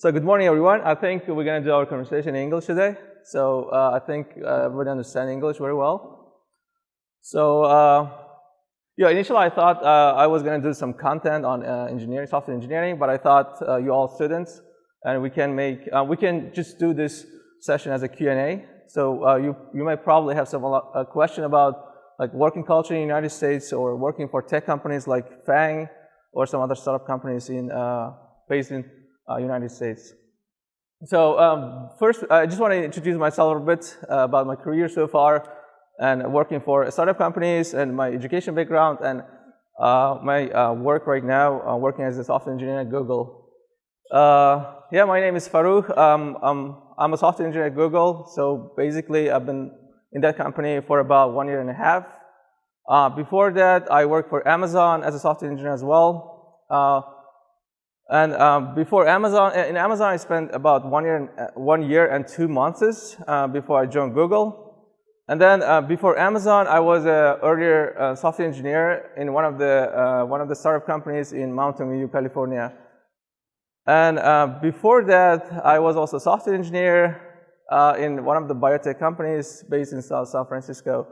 So good morning, everyone. I think we're going to do our conversation in English today. So I think everybody understands English very well. So initially I thought I was going to do some content on engineering, software engineering, but I thought you all students, and we can just do this session as a Q&A. So you might probably have some question about like working culture in the United States or working for tech companies like FANG or some other startup companies based in United States. So first, I just want to introduce myself a little bit about my career so far and working for startup companies and my education background and my work right now, working as a software engineer at Google. My name is Farruh. I'm a software engineer at Google. So basically, I've been in that company for about 1.5 years. Before that, I worked for Amazon as a software engineer as well. Before Amazon, in Amazon, I spent about 1 year and 2 months before I joined Google. And then before Amazon, I was an earlier software engineer in one of the startup companies in Mountain View, California. And before that, I was also a software engineer in one of the biotech companies based in San Francisco.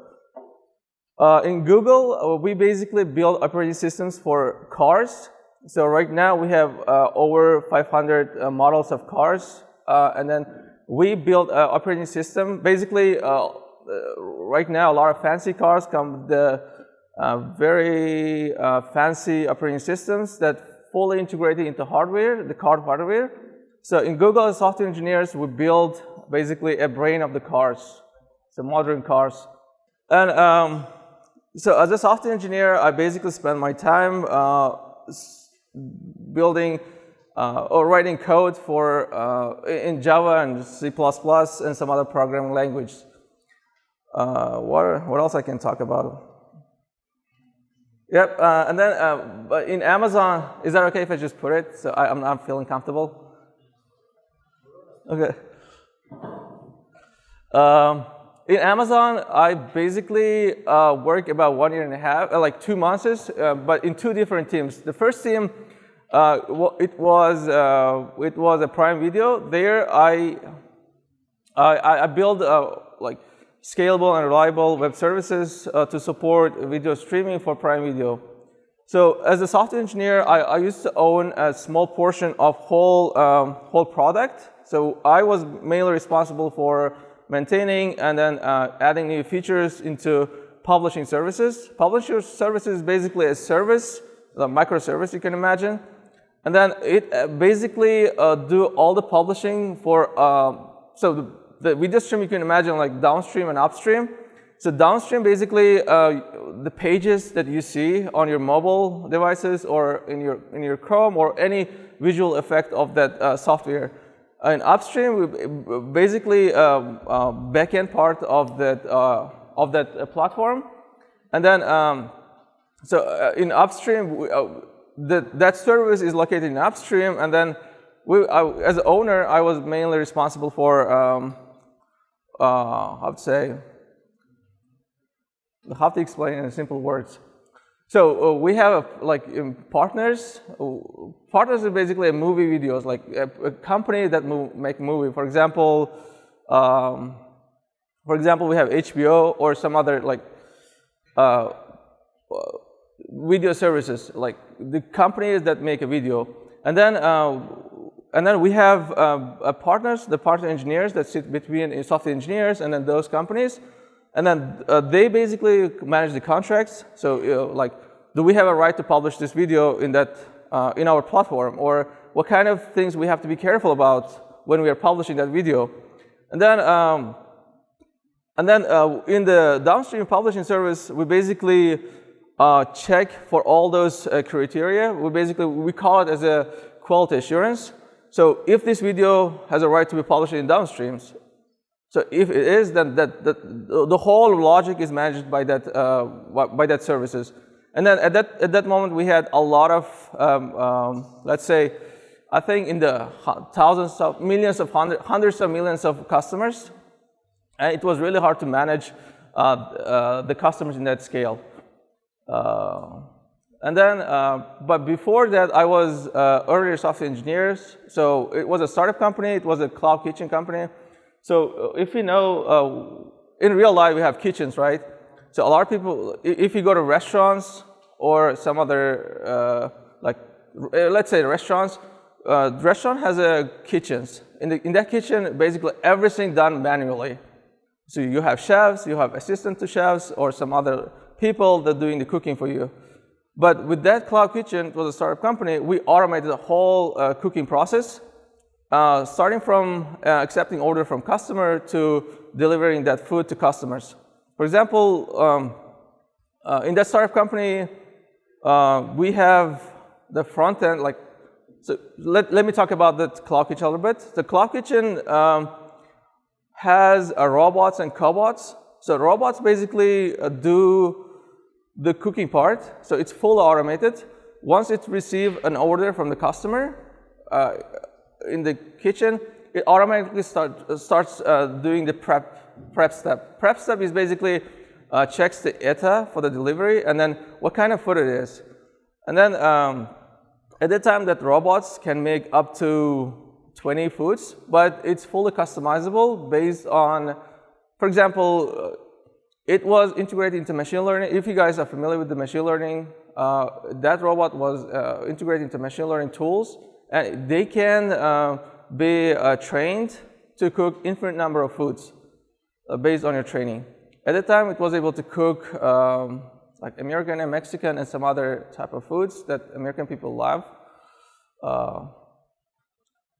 In Google, we basically build operating systems for cars. So right now we have over 500 models of cars, and then we build an operating system. Basically, right now a lot of fancy cars come with the very fancy operating systems that fully integrated into hardware, the car hardware. So in Google, as software engineers, we build basically a brain of the cars, so modern cars. And so as a software engineer, I basically spend my time building or writing code for in Java and C++ and some other programming language. What else I can talk about? Yep, and then but in Amazon, is that okay if I just put it? So I'm not feeling comfortable. Okay. In Amazon, I basically work about 1.5 years, like 2 months, but in 2 different teams. The first team, it was a Prime Video. There, I build like scalable and reliable web services to support video streaming for Prime Video. So, as a software engineer, I used to own a small portion of whole product. So, I was mainly responsible for maintaining and then adding new features into publishing services. Publishing services is basically a service, a microservice you can imagine. And then it basically do all the publishing for, so the video stream you can imagine like downstream and upstream. So downstream basically the pages that you see on your mobile devices or in your Chrome or any visual effect of that software. And upstream, we basically backend part of that platform, and then in upstream, that service is located in upstream, and then as an owner, I was mainly responsible for how to explain in simple words. So we have partners. Partners are basically a movie videos, like a company that make movie. For example, we have HBO or some other video services, like the companies that make a video. And then we have partners, the partner engineers that sit between software engineers and then those companies. And then they basically manage the contracts. So, do we have a right to publish this video in our platform, or what kind of things we have to be careful about when we are publishing that video? And then in the downstream publishing service, we basically check for all those criteria. We call it as a quality assurance. So, if this video has a right to be published in downstreams. So if it is, then the whole logic is managed by that services. And then at that moment, we had a lot of, let's say, I think in the thousands of millions of hundreds of millions of customers, and it was really hard to manage the customers in that scale. And then, but before that, I was earlier software engineers. So it was a startup company. It was a cloud kitchen company. So if you know, in real life, we have kitchens, right? So a lot of people, if you go to restaurants or some other, let's say restaurants, the restaurant has a kitchens. In that kitchen, basically everything done manually. So you have chefs, you have assistant to chefs, or some other people that are doing the cooking for you. But with that cloud kitchen, it was a startup company, we automated the whole cooking process, starting from accepting order from customer to delivering that food to customers. For example, in that startup company, we have the front end, so let me talk about the cloud kitchen a little bit. The cloud kitchen has robots and cobots. So robots basically do the cooking part, so it's fully automated. Once it receives an order from the customer in the kitchen, it automatically starts doing the prep step. Prep step is basically checks the ETA for the delivery and then what kind of food it is. And then at that time, that robots can make up to 20 foods, but it's fully customizable based on, for example, it was integrated into machine learning. If you guys are familiar with the machine learning, that robot was integrated into machine learning tools, and they can be trained to cook infinite number of foods based on your training. At the time, it was able to cook like American and Mexican and some other type of foods that American people love.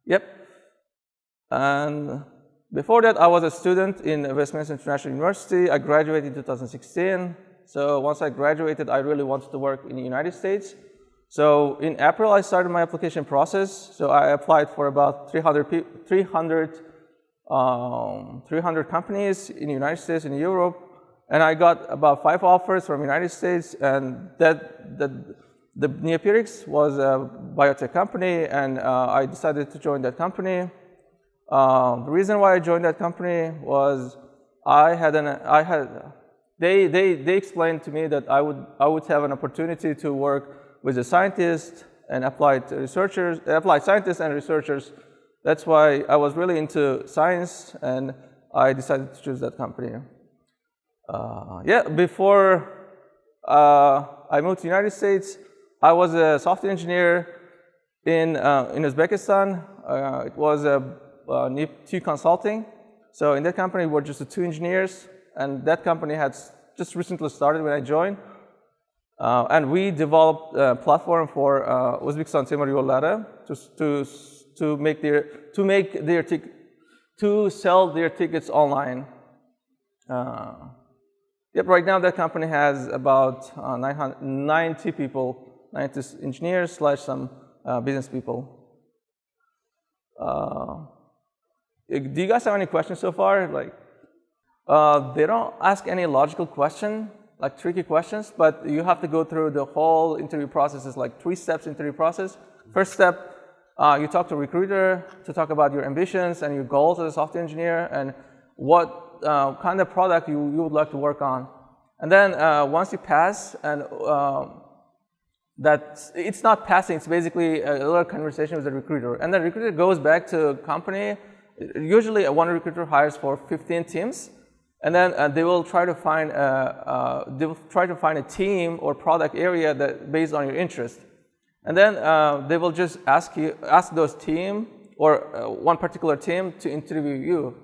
Yep. And before that, I was a student in Westminster International University. I graduated in 2016. So once I graduated, I really wanted to work in the United States. So in April, I started my application process. So I applied for about 300 companies in the United States and Europe. And I got about 5 offers from the United States. And the Neopirix was a biotech company, and I decided to join that company. The reason why I joined that company was they explained to me that I would have an opportunity to work with the scientists and applied scientists and researchers. That's why I was really into science, and I decided to choose that company. Before I moved to the United States, I was a software engineer in Uzbekistan. It was a NIP2 consulting. So in that company, we were just 2 engineers, and that company had just recently started when I joined. And we developed a platform for Uzbekistan Temir Yolları to sell their tickets online. Right now that company has about 90 people, 90 engineers / some business people. Do you guys have any questions so far? They don't ask any logical question, like tricky questions, but you have to go through the whole interview process. It's like 3 steps interview process. First step, you talk to a recruiter to talk about your ambitions and your goals as a software engineer and what kind of product you would like to work on. And then once you pass, and it's not passing, it's basically a little conversation with the recruiter. And the recruiter goes back to the company. Usually one recruiter hires for 15 teams, and then they will try to find a team or product area that based on your interest. And then they will just ask those team or one particular team to interview you.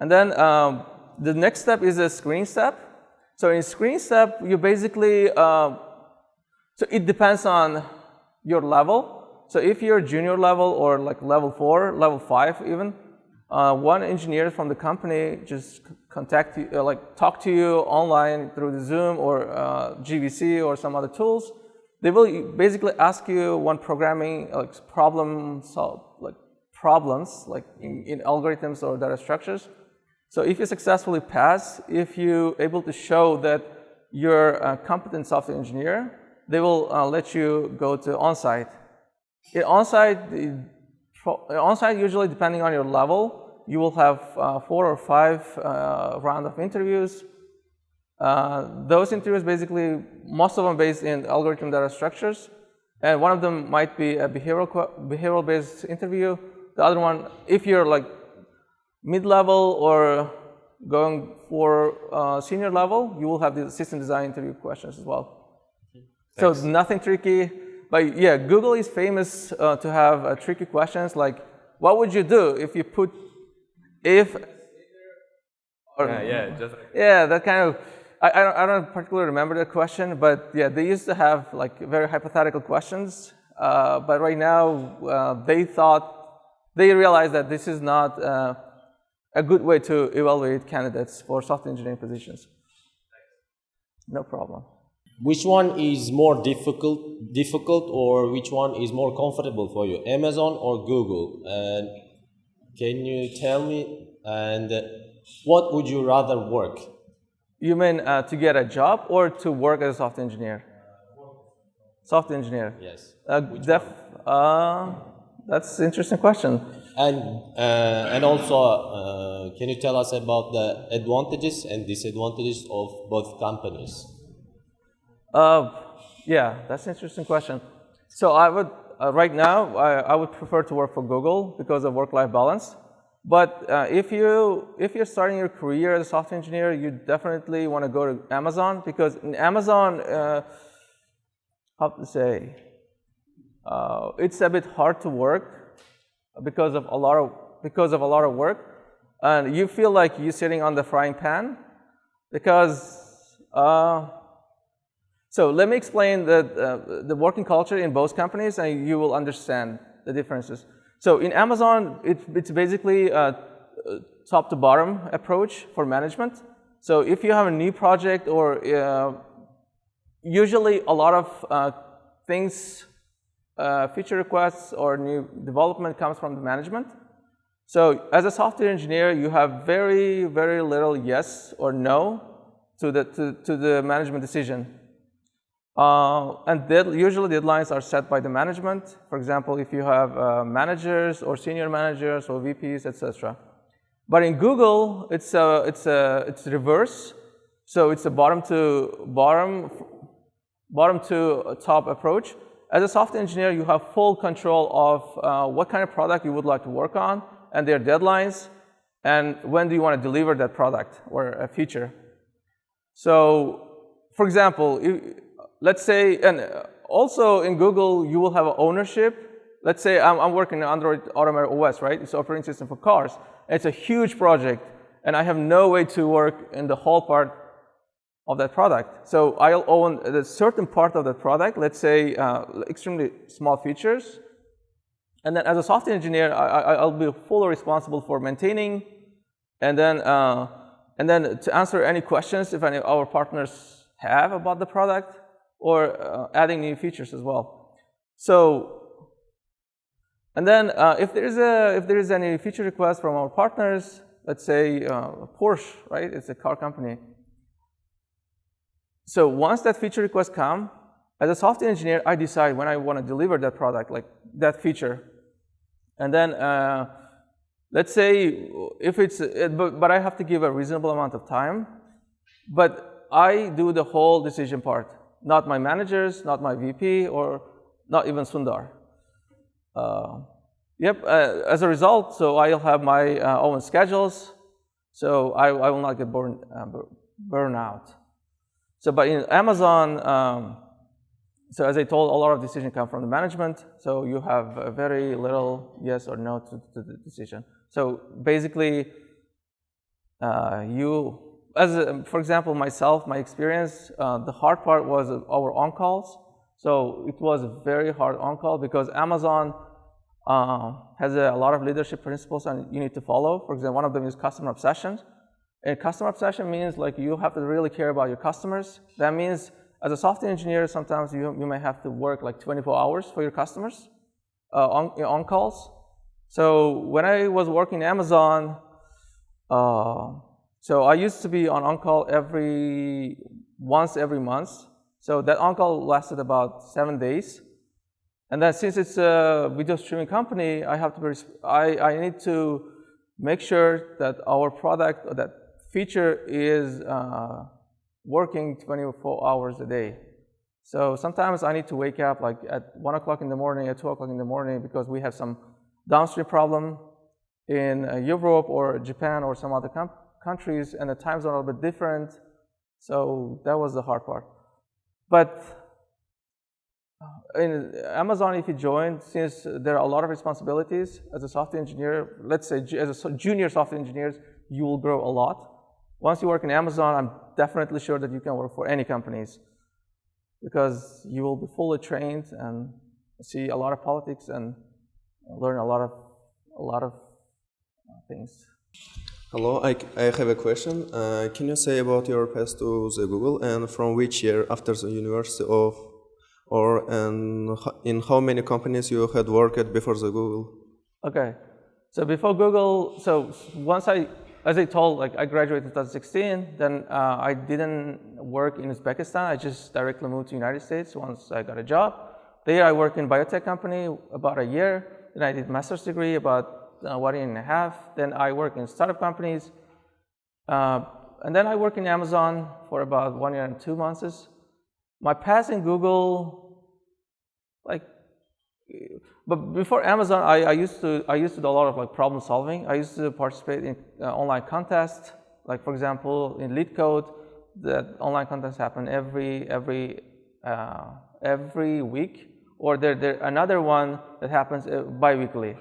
And then the next step is a screening step. So in screening step, you basically so it depends on your level. So if you're junior level or like level 4, level 5 even, one engineer from the company just contact you, talk to you online through the Zoom or GVC or some other tools. They will basically ask you one programming problems in algorithms or data structures. So if you successfully pass, if you're able to show that you're a competent software engineer, they will let you go to on-site. On-site, usually depending on your level, you will have 4 or 5 rounds of interviews. Those interviews basically, most of them based in algorithm data structures. And one of them might be a behavioral-based interview. The other one, if you're like mid-level or going for senior level, you will have the system design interview questions as well. Thanks. So nothing tricky. But yeah, Google is famous to have tricky questions like, what would you do if you put if? Or, yeah, that kind of. I don't particularly remember the question, but yeah, they used to have like very hypothetical questions. But right now, they realized that this is not a good way to evaluate candidates for software engineering positions. No problem. Which one is more difficult, or which one is more comfortable for you, Amazon or Google? And can you tell me? And what would you rather work? You mean to get a job or to work as a software engineer? Software engineer. Yes. That's an interesting question. And also, can you tell us about the advantages and disadvantages of both companies? Yeah, that's an interesting question. So I would right now I would prefer to work for Google because of work-life balance. But if you're starting your career as a software engineer, you definitely want to go to Amazon, because in Amazon, how to say, it's a bit hard to work because of a lot of work, and you feel like you're sitting on the frying pan, because. So let me explain the working culture in both companies, and you will understand the differences. So in Amazon, it's basically a top-to-bottom approach for management. So if you have a new project, or usually a lot of things, feature requests or new development comes from the management. So as a software engineer, you have very, very little yes or no to the management decision. And usually deadlines are set by the management. For example, if you have managers or senior managers or VPs, etc. But in Google, it's reverse. So it's a bottom to top approach. As a software engineer, you have full control of what kind of product you would like to work on, and their deadlines, and when do you want to deliver that product or a feature. So, for example, let's say, and also in Google, you will have ownership. Let's say I'm working on Android Automotive OS, right? It's an operating system for cars. It's a huge project, and I have no way to work in the whole part of that product. So I'll own a certain part of that product, let's say extremely small features. And then as a software engineer, I'll be fully responsible for maintaining, and then to answer any questions if any of our partners have about the product, or adding new features as well. So, and then if there is any feature request from our partners, let's say Porsche, right? It's a car company. So once that feature request comes, as a software engineer, I decide when I want to deliver that product, like that feature. And then let's say if it's, but I have to give a reasonable amount of time. But I do the whole decision part. Not my managers, not my VP, or not even Sundar. As a result, so I'll have my own schedules, so I will not get burn out. So, but in Amazon, so as I told, a lot of decisions come from the management, so you have very little yes or no to the decision. So basically, for example, myself, my experience, the hard part was our on-calls. So it was a very hard on-call because Amazon has a lot of leadership principles and you need to follow. For example, one of them is customer obsession. And customer obsession means like you have to really care about your customers. That means as a software engineer, sometimes you may have to work like 24 hours for your customers on calls. So when I was working in Amazon, so I used to be on call once every month. So that on-call lasted about 7 days. And then since it's a video streaming company, I need to make sure that our product or that feature is working 24 hours a day. So sometimes I need to wake up like at 1 o'clock in the morning, at 2 o'clock in the morning, because we have some downstream problem in Europe or Japan or some other countries, and the times are a little bit different. So that was the hard part. But in Amazon, if you join, since there are a lot of responsibilities as a software engineer, let's say as a junior software engineer, you will grow a lot. Once you work in Amazon, I'm definitely sure that you can work for any companies, because you will be fully trained and see a lot of politics and learn a lot of things. Hello, I have a question. Can you say about your path to the Google, and from which year after the university of, and in how many companies you had worked before the Google? Okay, so before Google, so once as I told, like I graduated in 2016, then I didn't work in Uzbekistan. I just directly moved to the United States once I got a job. There I worked in biotech company about a year. Then I did master's degree about 1 year and a half. Then I work in startup companies. And then I work in Amazon for about 1 year and 2 months. My path in Google, but before Amazon, I used to do a lot of like problem solving. I used to participate in online contests. Like for example, in Lead Code, that online contests happen every week, or there another one that happens bi-weekly,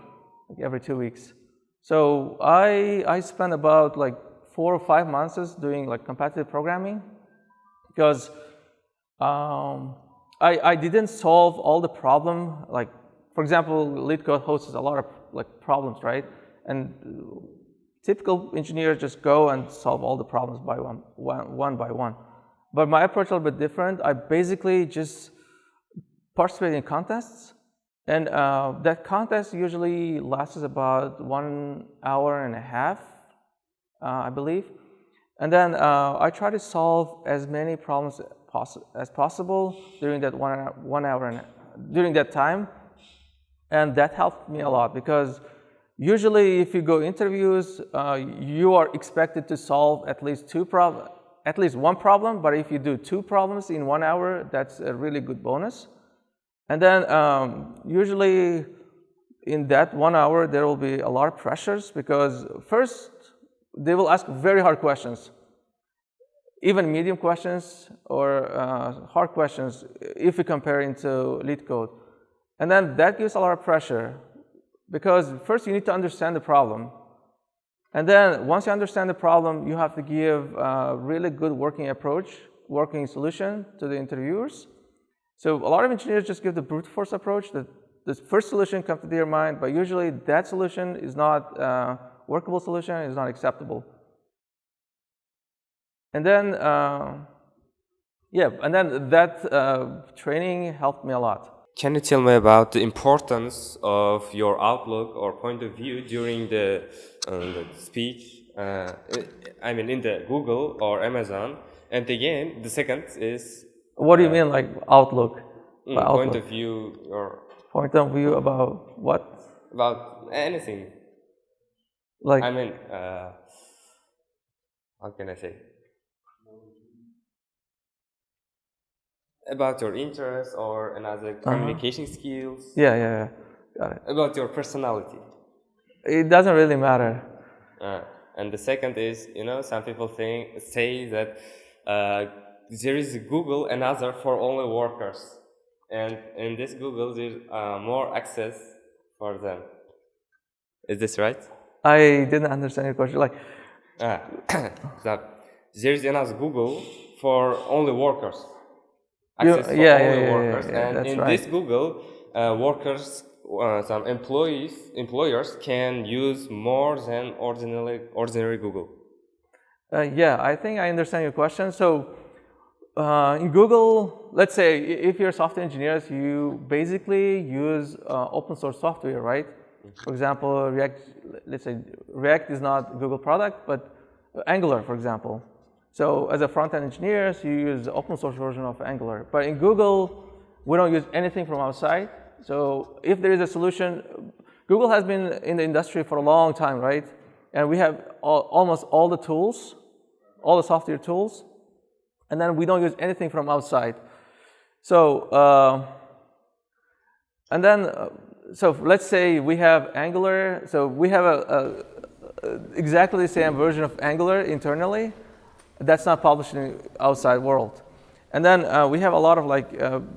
like every 2 weeks. So I spent about like 4 or 5 months doing like competitive programming, because I didn't solve all the problem. Like for example, Lead Code hosts a lot of like problems, right? And typical engineers just go and solve all the problems by one by one. But my approach is a little bit different. I basically just participate in contests, and that contest usually lasts about 1 hour and a half, I believe. And then I try to solve as many problems as possible during that 1 hour and during that time. And that helped me a lot, because usually if you go interviews, you are expected to solve at least one problem. But if you do 2 problems in 1 hour, that's a really good bonus. And then usually in that 1 hour, there will be a lot of pressures, because first they will ask very hard questions, even medium questions or hard questions if you compare into Lead Code. And then that gives a lot of pressure, because first you need to understand the problem. And then once you understand the problem, you have to give a really good working solution to the interviewers. So a lot of engineers just give the brute force approach, that the first solution comes to their mind, but usually that solution is not a workable solution, is not acceptable. And then, that training helped me a lot. Can you tell me about the importance of your outlook or point of view during the speech? I mean, in the Google or Amazon. And again, the second is. What do you mean, like outlook? Point of view or. Point of view about what? About anything. Like. I mean, how can I say? About your interests or another communication skills. Yeah. Got it. About your personality. It doesn't really matter. And the second is, some people say that there is Google another for only workers. And in this Google, there's more access for them. Is this right? I didn't understand your question. Like, that there is another Google for only workers. Access for only workers. And in this Google, workers, some employers can use more than ordinary Google. Yeah, I think I understand your question. So in Google, let's say if you're software engineers, you basically use open source software, right? For example, React is not a Google product, but Angular, for example. So as a front-end engineer, you use the open source version of Angular. But in Google, we don't use anything from outside. So if there is a solution, Google has been in the industry for a long time, right? And we have almost all the tools, all the software tools. And then we don't use anything from outside. So, and then, so let's say we have Angular. So we have exactly the same version of Angular internally. That's not published in the outside world. And then we have a lot of like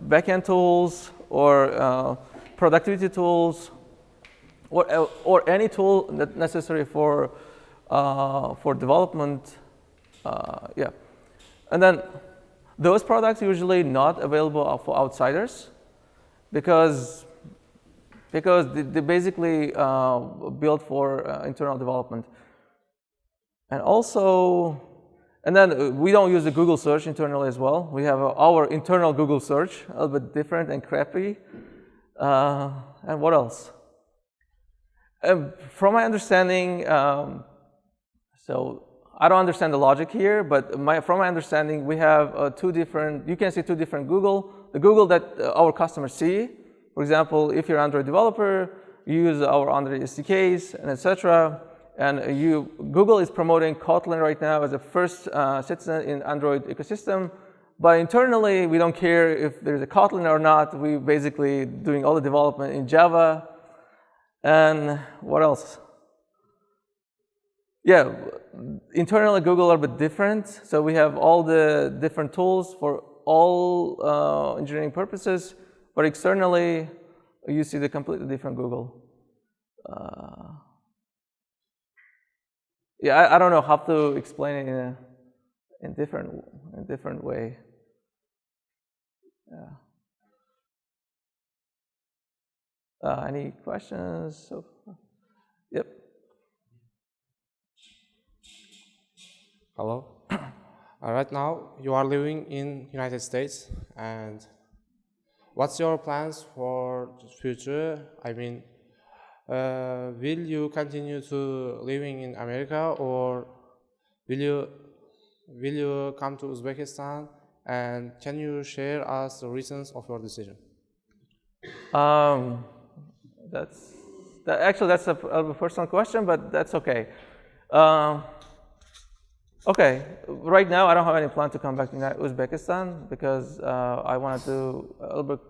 backend tools or productivity tools or any tool that necessary for development. Yeah. And then those products usually not available for outsiders because they basically built for internal development. And also, and then we don't use the Google search internally as well. We have our internal Google search, a little bit different and crappy. And what else? From my understanding, so I don't understand the logic here, but from my understanding, we have two different, you can see two different Google. The Google that our customers see. For example, if you're an Android developer, you use our Android SDKs and etc. And Google is promoting Kotlin right now as a first citizen in Android ecosystem. But internally, we don't care if there's a Kotlin or not. We basically doing all the development in Java. And what else? Yeah, internally Google are a bit different. So we have all the different tools for all engineering purposes. But externally, you see the completely different Google. Yeah, I don't know how to explain it in different way. Yeah. Any questions? So, yep. Hello. Right now, you are living in United States, and what's your plans for the future? I mean, will you continue to living in America, or will you come to Uzbekistan? And can you share us the reasons of your decision? Actually that's a personal question, but that's okay. Okay, right now I don't have any plan to come back to Uzbekistan because I want to do a little bit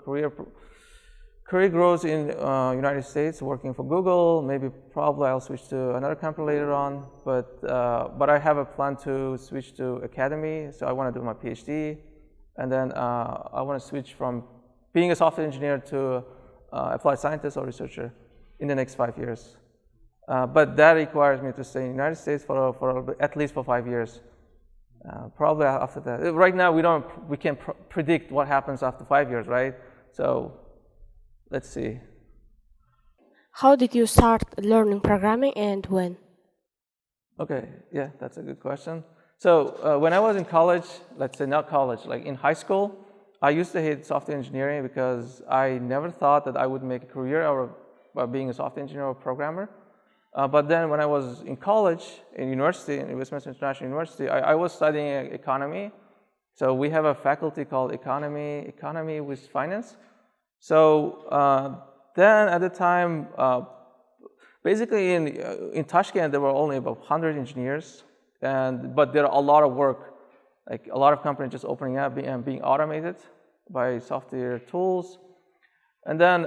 career growth in United States, working for Google. Maybe probably I'll switch to another company later on. But I have a plan to switch to academy. So I want to do my PhD, and then I want to switch from being a software engineer to applied scientist or researcher in the next 5 years. But that requires me to stay in the United States for at least for 5 years. Probably after that. Right now we can't predict what happens after 5 years, right? So let's see. How did you start learning programming and when? Okay, yeah, that's a good question. So when I was in college, let's say not college, like in high school, I used to hate software engineering because I never thought that I would make a career out of being a software engineer or programmer. But then when I was in college, in university, in Westminster International University, I was studying economy. So we have a faculty called economy with finance. So then at the time, basically in Tashkent, there were only about 100 engineers, but there are a lot of work, like a lot of companies just opening up and being automated by software tools. And then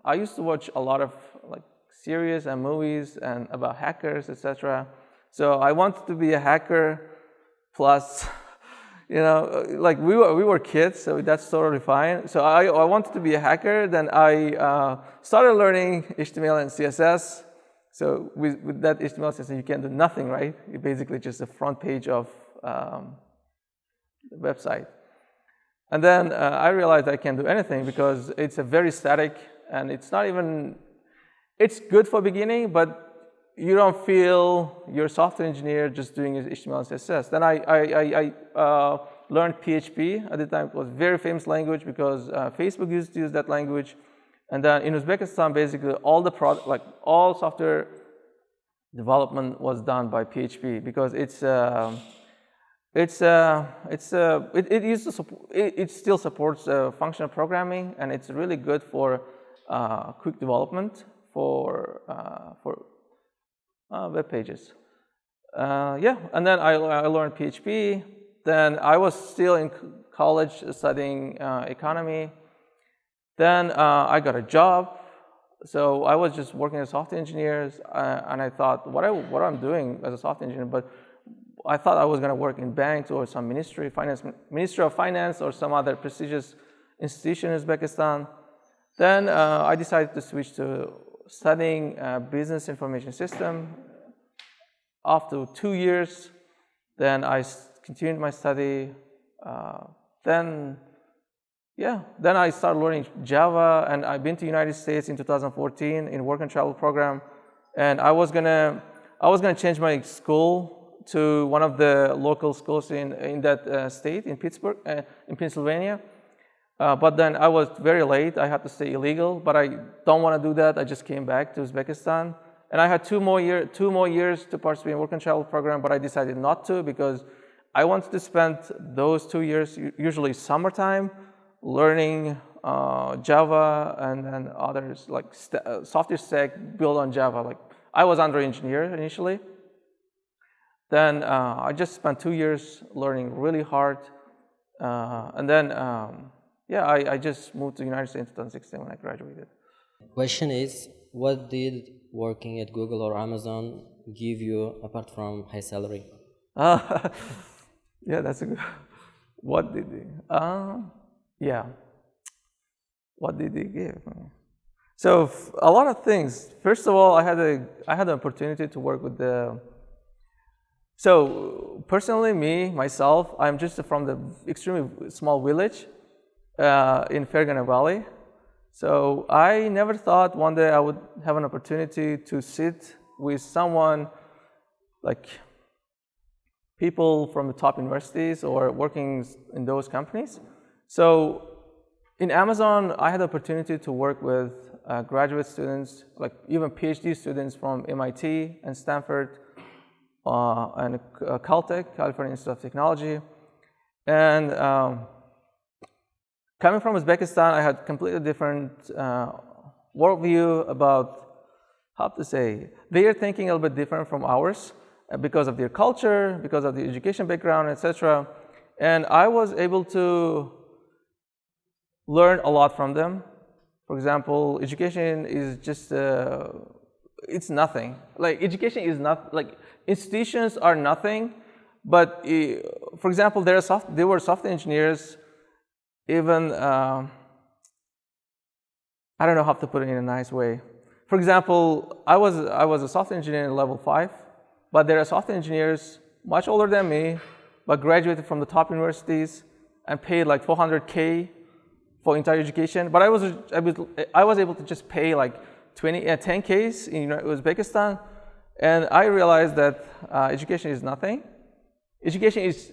I used to watch a lot of like series and movies and about hackers, etc. So I wanted to be a hacker. Plus, you know, like we were kids, so that's totally fine. So I wanted to be a hacker. Then I started learning HTML and CSS. So with that HTML CSS, you can do nothing, right? It's basically just a front page of the website. And then I realized I can't do anything because it's a very static, and it's not even, it's good for beginning, but you don't feel you're a software engineer just doing HTML and CSS. Then I learned PHP. At the time, it was a very famous language because Facebook used to use that language. And then in Uzbekistan, basically all the all software development was done by PHP because it still supports functional programming, and it's really good for quick development for web pages. Yeah, and then I learned PHP, Then I was still in college studying economy. Then I got a job. So I was just working as a software engineer, and I thought, what I'm doing as a software engineer, but I thought I was going to work in banks or some ministry of finance or some other prestigious institution in Uzbekistan. Then I decided to switch to studying business information system. After 2 years, then I continued my study. Then I started learning Java, and I've been to United States in 2014 in work and travel program, and I was gonna change my school to one of the local schools in that state, in Pittsburgh, in Pennsylvania. But then I was very late. I had to stay illegal, but I don't want to do that. I just came back to Uzbekistan, and I had 2 more years to participate in work and travel program, but I decided not to because I wanted to spend those 2 years, usually summertime, learning Java and others like software stack built on Java. Like I was under engineer initially. Then I just spent 2 years learning really hard, and then I just moved to the United States in 2016 when I graduated. Question is, what did working at Google or Amazon give you apart from high salary? Yeah, that's a good. What did they? What did they give me? So a lot of things. First of all, I had an opportunity to work with the. So personally, myself, I'm just from the extremely small village in Fergana Valley. So I never thought one day I would have an opportunity to sit with someone like people from the top universities or working in those companies. So in Amazon, I had the opportunity to work with graduate students, like even PhD students from MIT and Stanford, and Caltech, California Institute of Technology. And coming from Uzbekistan, I had completely different worldview about how to say. They are thinking a little bit different from ours because of their culture, because of the education background, etc. And I was able to learn a lot from them. For example, education is just it's nothing. Like education is not like institutions are nothing, but for example, there were software engineers. Even I don't know how to put it in a nice way. For example, I was a software engineer in level 5, but there are software engineers much older than me, but graduated from the top universities and paid like $400K for entire education. But I was able to just pay like 10Ks in Uzbekistan, and I realized that education is nothing. Education is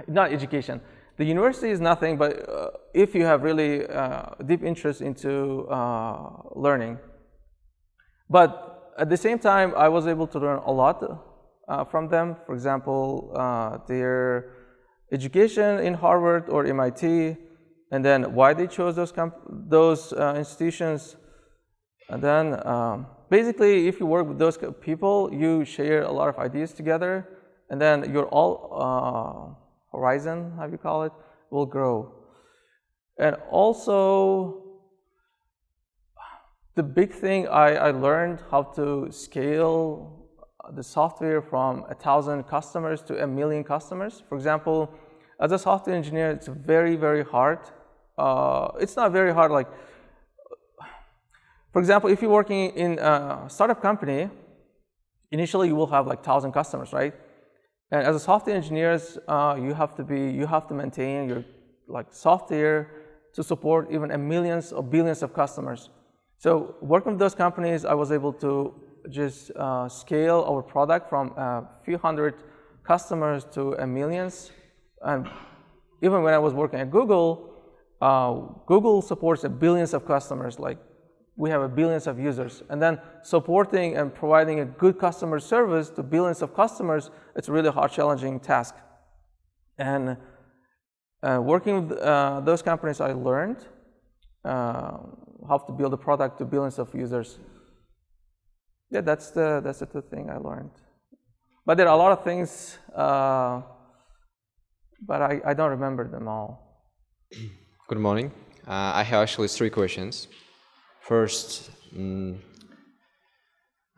not education. The university is nothing, but if you have really deep interest into learning. But at the same time, I was able to learn a lot from them. For example, their education in Harvard or MIT, and then why they chose those institutions. And then basically, if you work with those people, you share a lot of ideas together, and then your all horizon, how you call it, will grow. And also, the big thing I learned how to scale the software from 1,000 customers to 1 million customers. For example, as a software engineer, it's very, very hard. It's not very hard, like, for example, if you're working in a startup company, initially you will have like 1,000 customers, right? And as a software engineers, you have to maintain your like software to support even millions or billions of customers. So working with those companies, I was able to just scale our product from a few hundred customers to millions. And even when I was working at Google, Google supports billions of customers. Like we have billions of users, and then supporting and providing a good customer service to billions of customers, it's a really hard, challenging task. And working with those companies, I learned how to build a product to billions of users. Yeah, that's the thing I learned. But there are a lot of things but I don't remember them all. Good morning. I have actually 3 questions. First,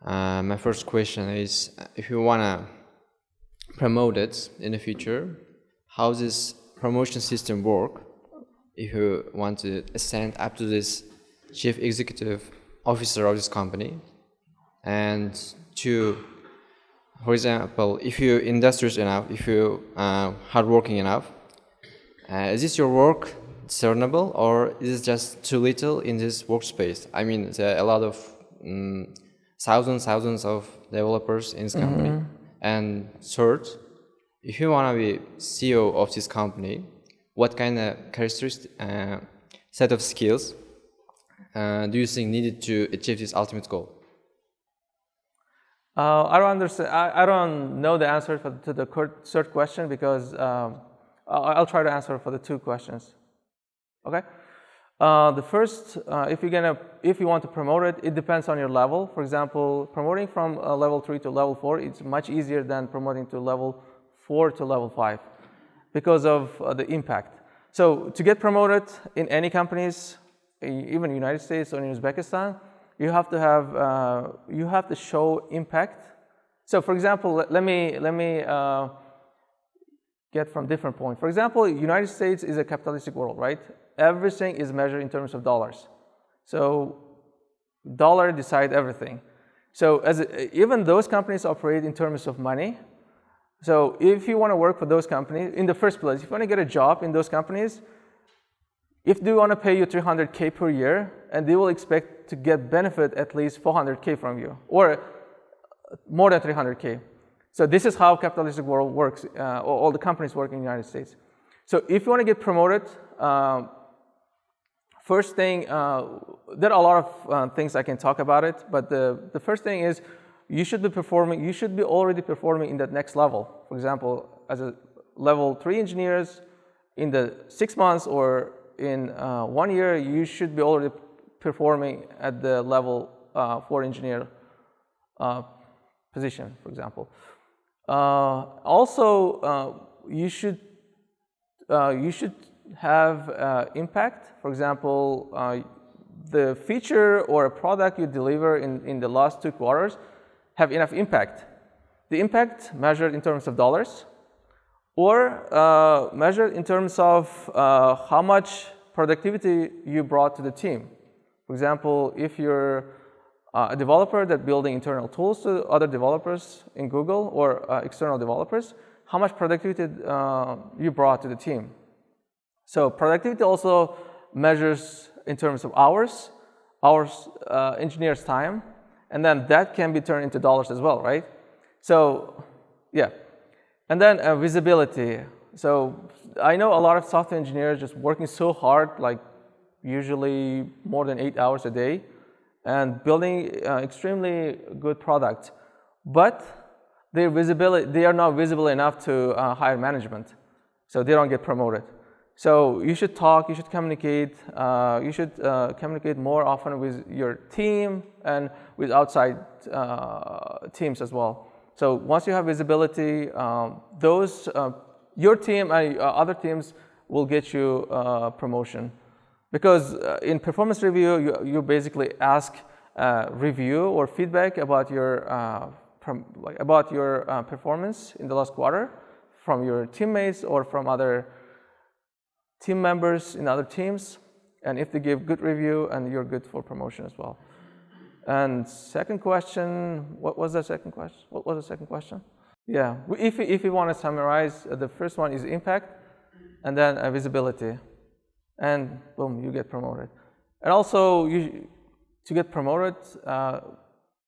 my first question is, if you want to promote it in the future, how does this promotion system work? If you want to ascend up to this chief executive officer of this company, and 2, for example, if you're industrious enough, if you're hardworking enough, is this your work discernible, or is it just too little in this workspace? I mean, there are a lot of thousands of developers in this company. And third, if you want to be CEO of this company, what kind of characteristic set of skills do you think needed to achieve this ultimate goal? I don't understand. I don't know the answer to the third question, because I'll try to answer for the 2 questions. Okay. The first, if you want to promote it, it depends on your level. For example, promoting from level 3 to level 4, it's much easier than promoting to level 4 to level 5, because of the impact. So to get promoted in any companies, even United States or in Uzbekistan, you have to show impact. So for example, let me get from different point. For example, United States is a capitalistic world, right? Everything is measured in terms of dollars. So dollar decide everything. So even those companies operate in terms of money. So if you want to work for those companies, in the first place, if you want to get a job in those companies, if they want to pay you $300K per year, and they will expect to get benefit at least $400K from you, or more than $300K. So this is how capitalistic world works, all the companies work in the United States. So if you want to get promoted, first thing, there are a lot of things I can talk about it, but the first thing is you should be already performing in that next level. For example, as a level 3 engineers, in the 6 months or in 1 year, you should be already performing at the level 4 engineer position, for example. Also, you should have impact. For example, the feature or a product you deliver in the last 2 quarters have enough impact. The impact measured in terms of dollars, or measured in terms of how much productivity you brought to the team. For example, if you're a developer that's building internal tools to other developers in Google, or external developers, how much productivity you brought to the team. So productivity also measures in terms of hours, engineers' time, and then that can be turned into dollars as well, right? So, yeah. And then visibility. So I know a lot of software engineers just working so hard, like usually more than 8 hours a day, and building extremely good product. But they are not visible enough to higher management, so they don't get promoted. So you should talk, you should communicate, more often with your team and with outside teams as well. So once you have visibility, your team and other teams will get you promotion. Because in performance review, you basically ask review or feedback about your performance in the last quarter from your teammates or from other team members in other teams, and if they give good review, and you're good for promotion as well. And second question, what was the second question? Yeah, if you want to summarize, the first one is impact, and then visibility, and boom, you get promoted. And also, to get promoted,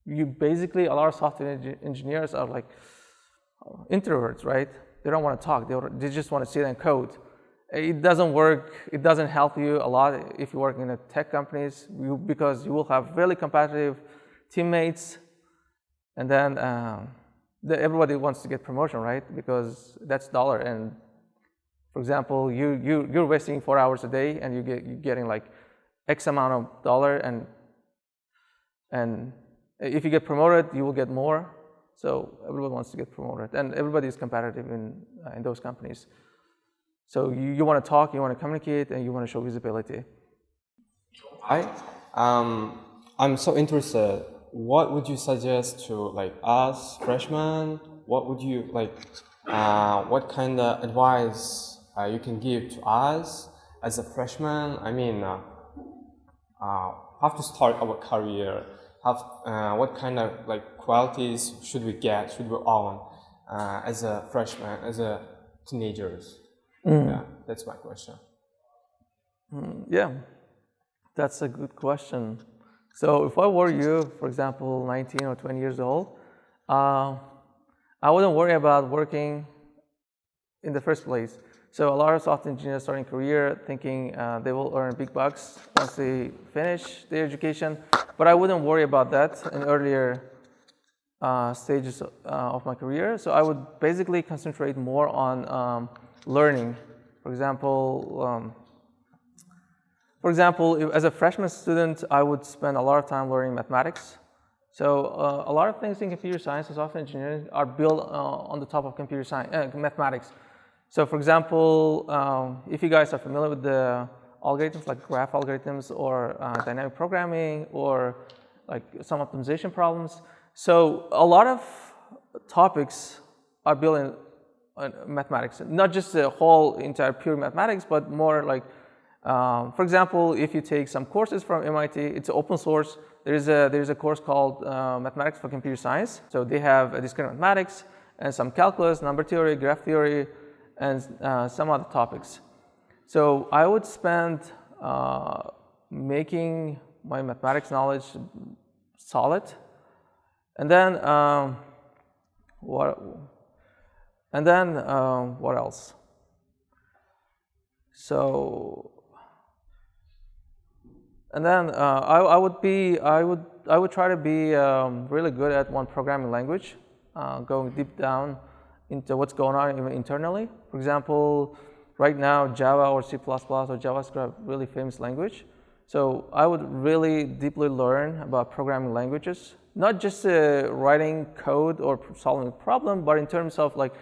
you basically, a lot of software engineers are like introverts, right? They don't want to talk. They just want to sit and code. It doesn't work. It doesn't help you a lot if you work in a tech companies, because you will have really competitive teammates, and then everybody wants to get promotion, right? Because that's dollar. And for example, you're wasting 4 hours a day, and you're getting like X amount of dollar, and if you get promoted, you will get more. So everyone wants to get promoted, and everybody is competitive in those companies. So you want to talk, you want to communicate, and you want to show visibility. Hi, I'm so interested. What would you suggest to like us freshmen? What would you like? What kind of advice you can give to us as a freshman? I mean, how to start our career? What kind of like qualities should we own as a freshman, as a teenagers? Yeah, that's my question. Yeah, that's a good question. So if I were you, for example, 19 or 20 years old, I wouldn't worry about working in the first place. So a lot of software engineers starting career thinking they will earn big bucks once they finish their education, but I wouldn't worry about that in earlier stages of my career. So I would basically concentrate more on learning. For example, as a freshman student, I would spend a lot of time learning mathematics. So a lot of things in computer science and software engineering are built on the top of computer science, mathematics. So for example, if you guys are familiar with the algorithms like graph algorithms or dynamic programming or like some optimization problems. So a lot of topics are built in mathematics, not just the whole entire pure mathematics, but more like, for example, if you take some courses from MIT, it's open source. There is a course called Mathematics for Computer Science. So they have discrete mathematics and some calculus, number theory, graph theory, and some other topics. So I would spend making my mathematics knowledge solid, and then what else? So, and then I would try to be really good at one programming language, going deep down into what's going on even internally. For example, right now Java or C++ or JavaScript are really famous language. So I would really deeply learn about programming languages, not just writing code or solving a problem, but in terms of like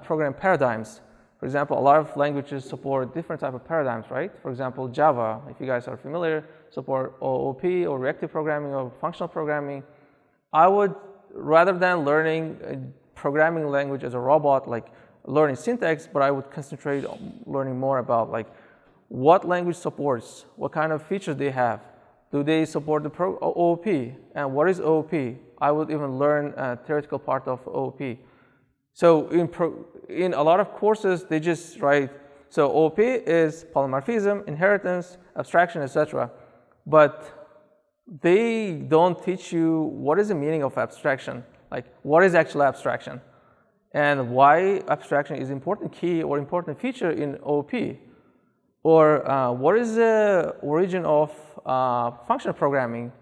program paradigms. For example, a lot of languages support different type of paradigms, right? For example, Java, if you guys are familiar, support OOP or reactive programming or functional programming. I would, rather than learning a programming language as a robot, like learning syntax, but I would concentrate on learning more about like what language supports, what kind of features they have. Do they support the OOP? And what is OOP? I would even learn a theoretical part of OOP. So in a lot of courses, they just write, so OOP is polymorphism, inheritance, abstraction, etc. But they don't teach you what is the meaning of abstraction, like what is actual abstraction, and why abstraction is important key or important feature in OOP, or what is the origin of functional programming.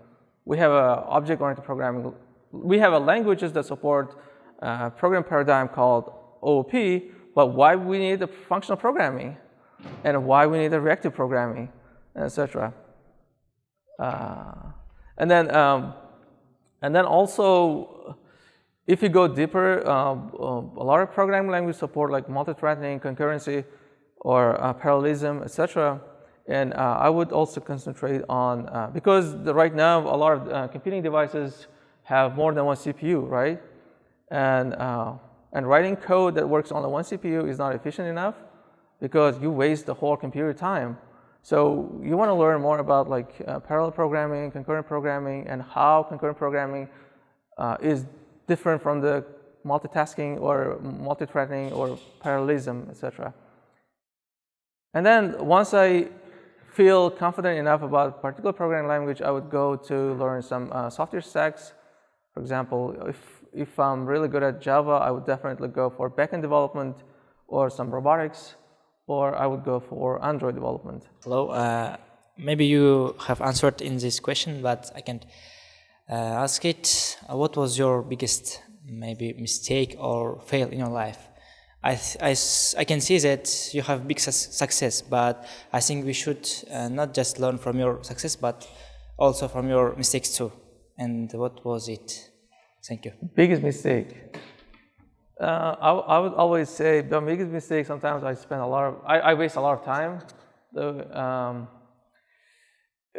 We have object-oriented programming. We have languages that support program paradigm called OOP, but why we need the functional programming, and why we need the reactive programming, etc. And then also, if you go deeper, a lot of programming languages support like multi-threading, concurrency, or parallelism, etc. And I would also concentrate on, because right now a lot of computing devices have more than one CPU, right? And writing code that works on the one CPU is not efficient enough because you waste the whole computer time. So you want to learn more about like parallel programming, concurrent programming, and how concurrent programming is different from the multitasking or multi-threading or parallelism, etc. And then once I feel confident enough about a particular programming language, I would go to learn some software stacks. For example, if I'm really good at Java, I would definitely go for backend development or some robotics, or I would go for Android development. Hello, maybe you have answered in this question, but I can ask it. What was your biggest maybe mistake or fail in your life? I can see that you have big success, but I think we should not just learn from your success, but also from your mistakes too. And what was it? Thank you. Biggest mistake. I would always say the biggest mistake. Sometimes I waste a lot of time.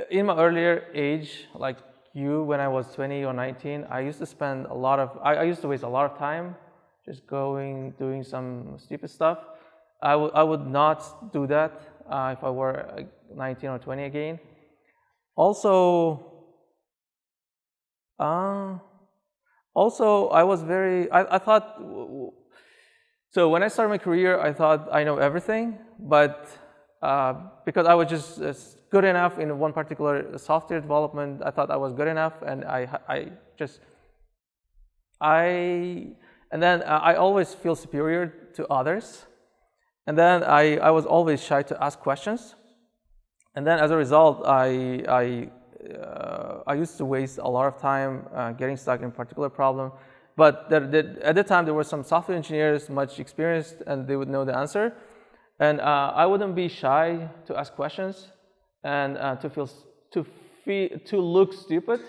In my earlier age, like you, when I was 20 or 19, I used to spend I used to waste a lot of time just doing some stupid stuff. I would not do that if I were 19 or 20 again. Also, I was I thought, so when I started my career, I thought I know everything, but because I was just good enough in one particular software development, I thought I was good enough, and and then I always feel superior to others, and then I was always shy to ask questions, and then as a result, I used to waste a lot of time getting stuck in a particular problem. But at the time, there were some software engineers much experienced, and they would know the answer. And I wouldn't be shy to ask questions and to look stupid,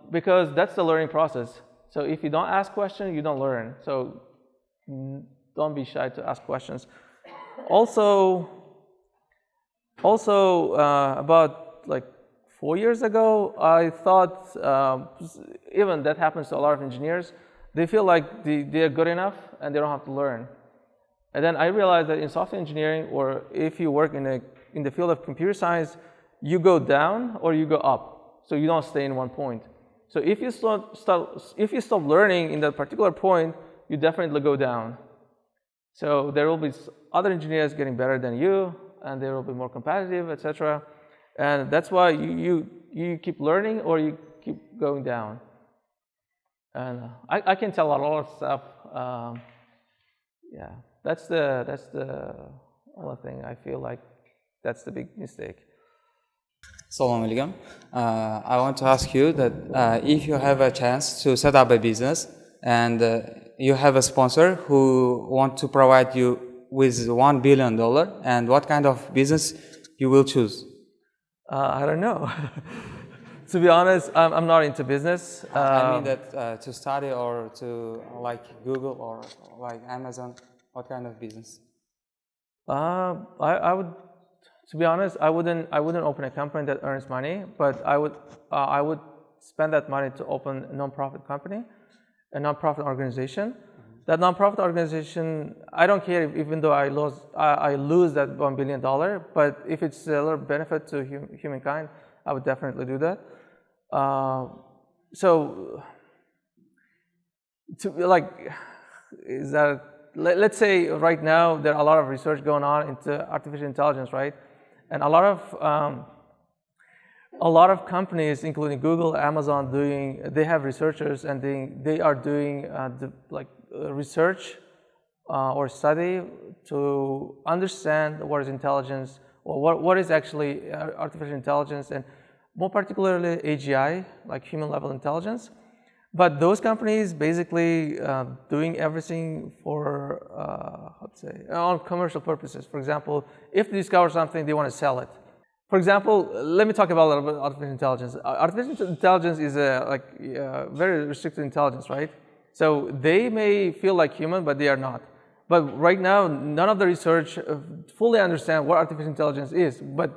because that's the learning process. So if you don't ask questions, you don't learn. So don't be shy to ask questions. Also, about like 4 years ago, I thought, even that happens to a lot of engineers, they feel like they're good enough and they don't have to learn. And then I realized that in software engineering, or if you work in the field of computer science, you go down or you go up. So you don't stay in one point. So if you stop learning in that particular point, you definitely go down. So there will be other engineers getting better than you, and they will be more competitive, etc. And that's why you keep learning or you keep going down. And I can tell a lot of stuff. Yeah, that's the only thing I feel like that's the big mistake. Assalamu alaikum. I want to ask you that if you have a chance to set up a business and you have a sponsor who want to provide you with $1 billion, and what kind of business you will choose? I don't know. To be honest, I'm not into business. I mean that to study or to like Google or like Amazon, what kind of business? I would, to be honest, I wouldn't open a company that earns money, but I would spend that money to open a non-profit company, a non-profit organization. That non-profit organization, I don't care even though I lose that $1 billion, but if it's a little benefit to humankind, I would definitely do that. Let's say right now there are a lot of research going on into artificial intelligence, right? And a lot of companies, including Google, Amazon, they have researchers, and they are doing research or study to understand what is intelligence, or what is actually artificial intelligence, and more particularly AGI, like human level intelligence. But those companies basically doing everything for, on commercial purposes. For example, if they discover something, they want to sell it. For example, let me talk about a little bit artificial intelligence. Artificial intelligence is a very restricted intelligence, right? So they may feel like human, but they are not. But right now, none of the research fully understand what artificial intelligence is, but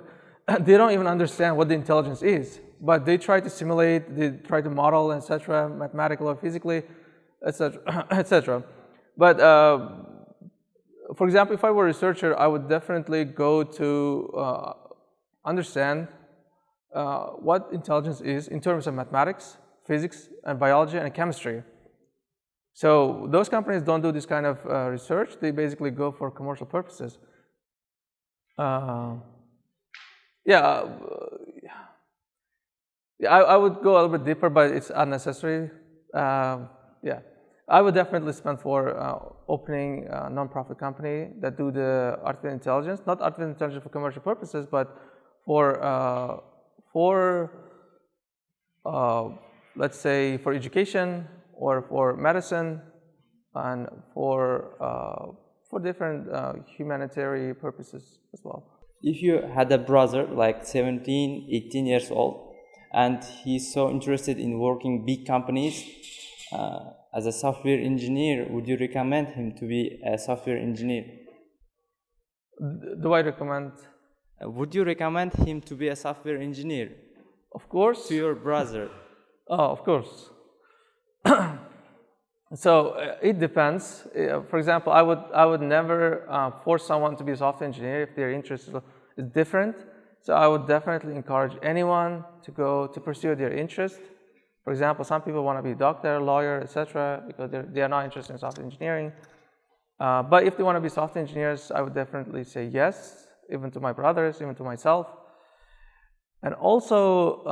they don't even understand what the intelligence is. But they try to simulate, they try to model, etc., mathematically or physically, etc., etc. But for example, if I were a researcher, I would definitely go to understand what intelligence is in terms of mathematics, physics, and biology, and chemistry. So those companies don't do this kind of research. They basically go for commercial purposes. I would go a little bit deeper, but it's unnecessary. I would definitely spend for opening a non-profit company that do the artificial intelligence, not artificial intelligence for commercial purposes, but for let's say for education or for medicine and for different humanitarian purposes as well. If you had a brother like 17, 18 years old, and he's so interested in working big companies, as a software engineer, would you recommend him to be a software engineer? Do I recommend? Would you recommend him to be a software engineer? Of course. To your brother? Oh, of course. So it depends. For example, I would never force someone to be a software engineer if their interest is different. So I would definitely encourage anyone to pursue their interest. For example, some people want to be a doctor, lawyer, etc., because they are not interested in software engineering. But if they want to be software engineers, I would definitely say yes, even to my brothers, even to myself. And also,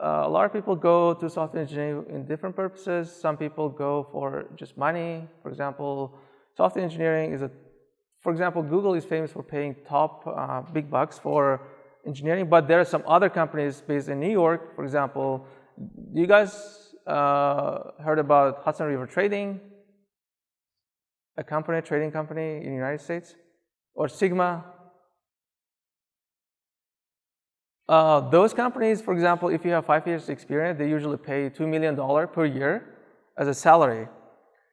a lot of people go to software engineering in different purposes. Some people go for just money. For example, software engineering is for example, Google is famous for paying top big bucks for engineering, but there are some other companies based in New York. For example, you guys heard about Hudson River Trading, a trading company in the United States, or Sigma? Those companies, for example, if you have 5 years experience, they usually pay $2 million per year as a salary.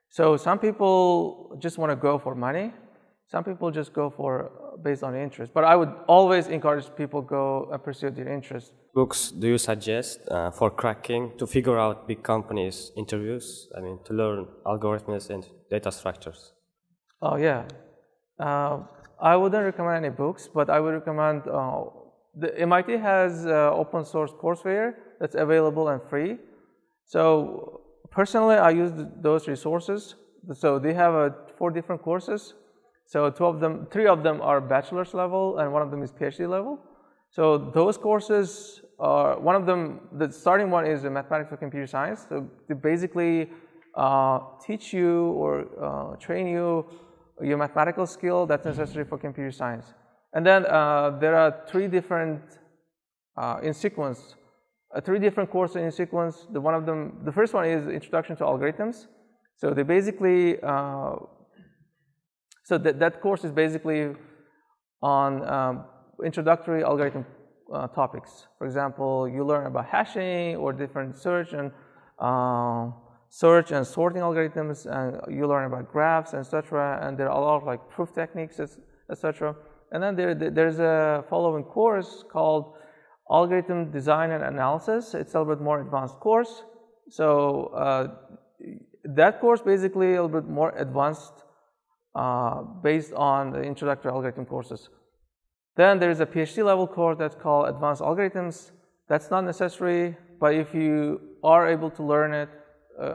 So some people just want to go for money. Some people just go for based on interest. But I would always encourage people go and pursue their interest. Books do you suggest for cracking to figure out big companies' interviews? I mean, to learn algorithms and data structures. Oh yeah, I wouldn't recommend any books, but I would recommend. The MIT has open source courseware that's available and free. So personally, I use those resources. So they have 4 different courses. So 3 of them are bachelor's level and 1 of them is PhD level. So those courses are, one of them, the starting one is mathematics for computer science. So they basically teach you or train you your mathematical skill that's necessary for computer science. And then there are 3 different in sequence, 3 different courses in sequence. The first one is Introduction to Algorithms. So they basically, that course is basically on introductory algorithm topics. For example, you learn about hashing or different search and sorting algorithms, and you learn about graphs, etc. And there are a lot of like proof techniques, etc. And then there's a following course called Algorithm Design and Analysis. It's a little bit more advanced course. So that course basically a little bit more advanced based on the introductory algorithm courses. Then there's a PhD level course that's called Advanced Algorithms. That's not necessary, but if you are able to learn it,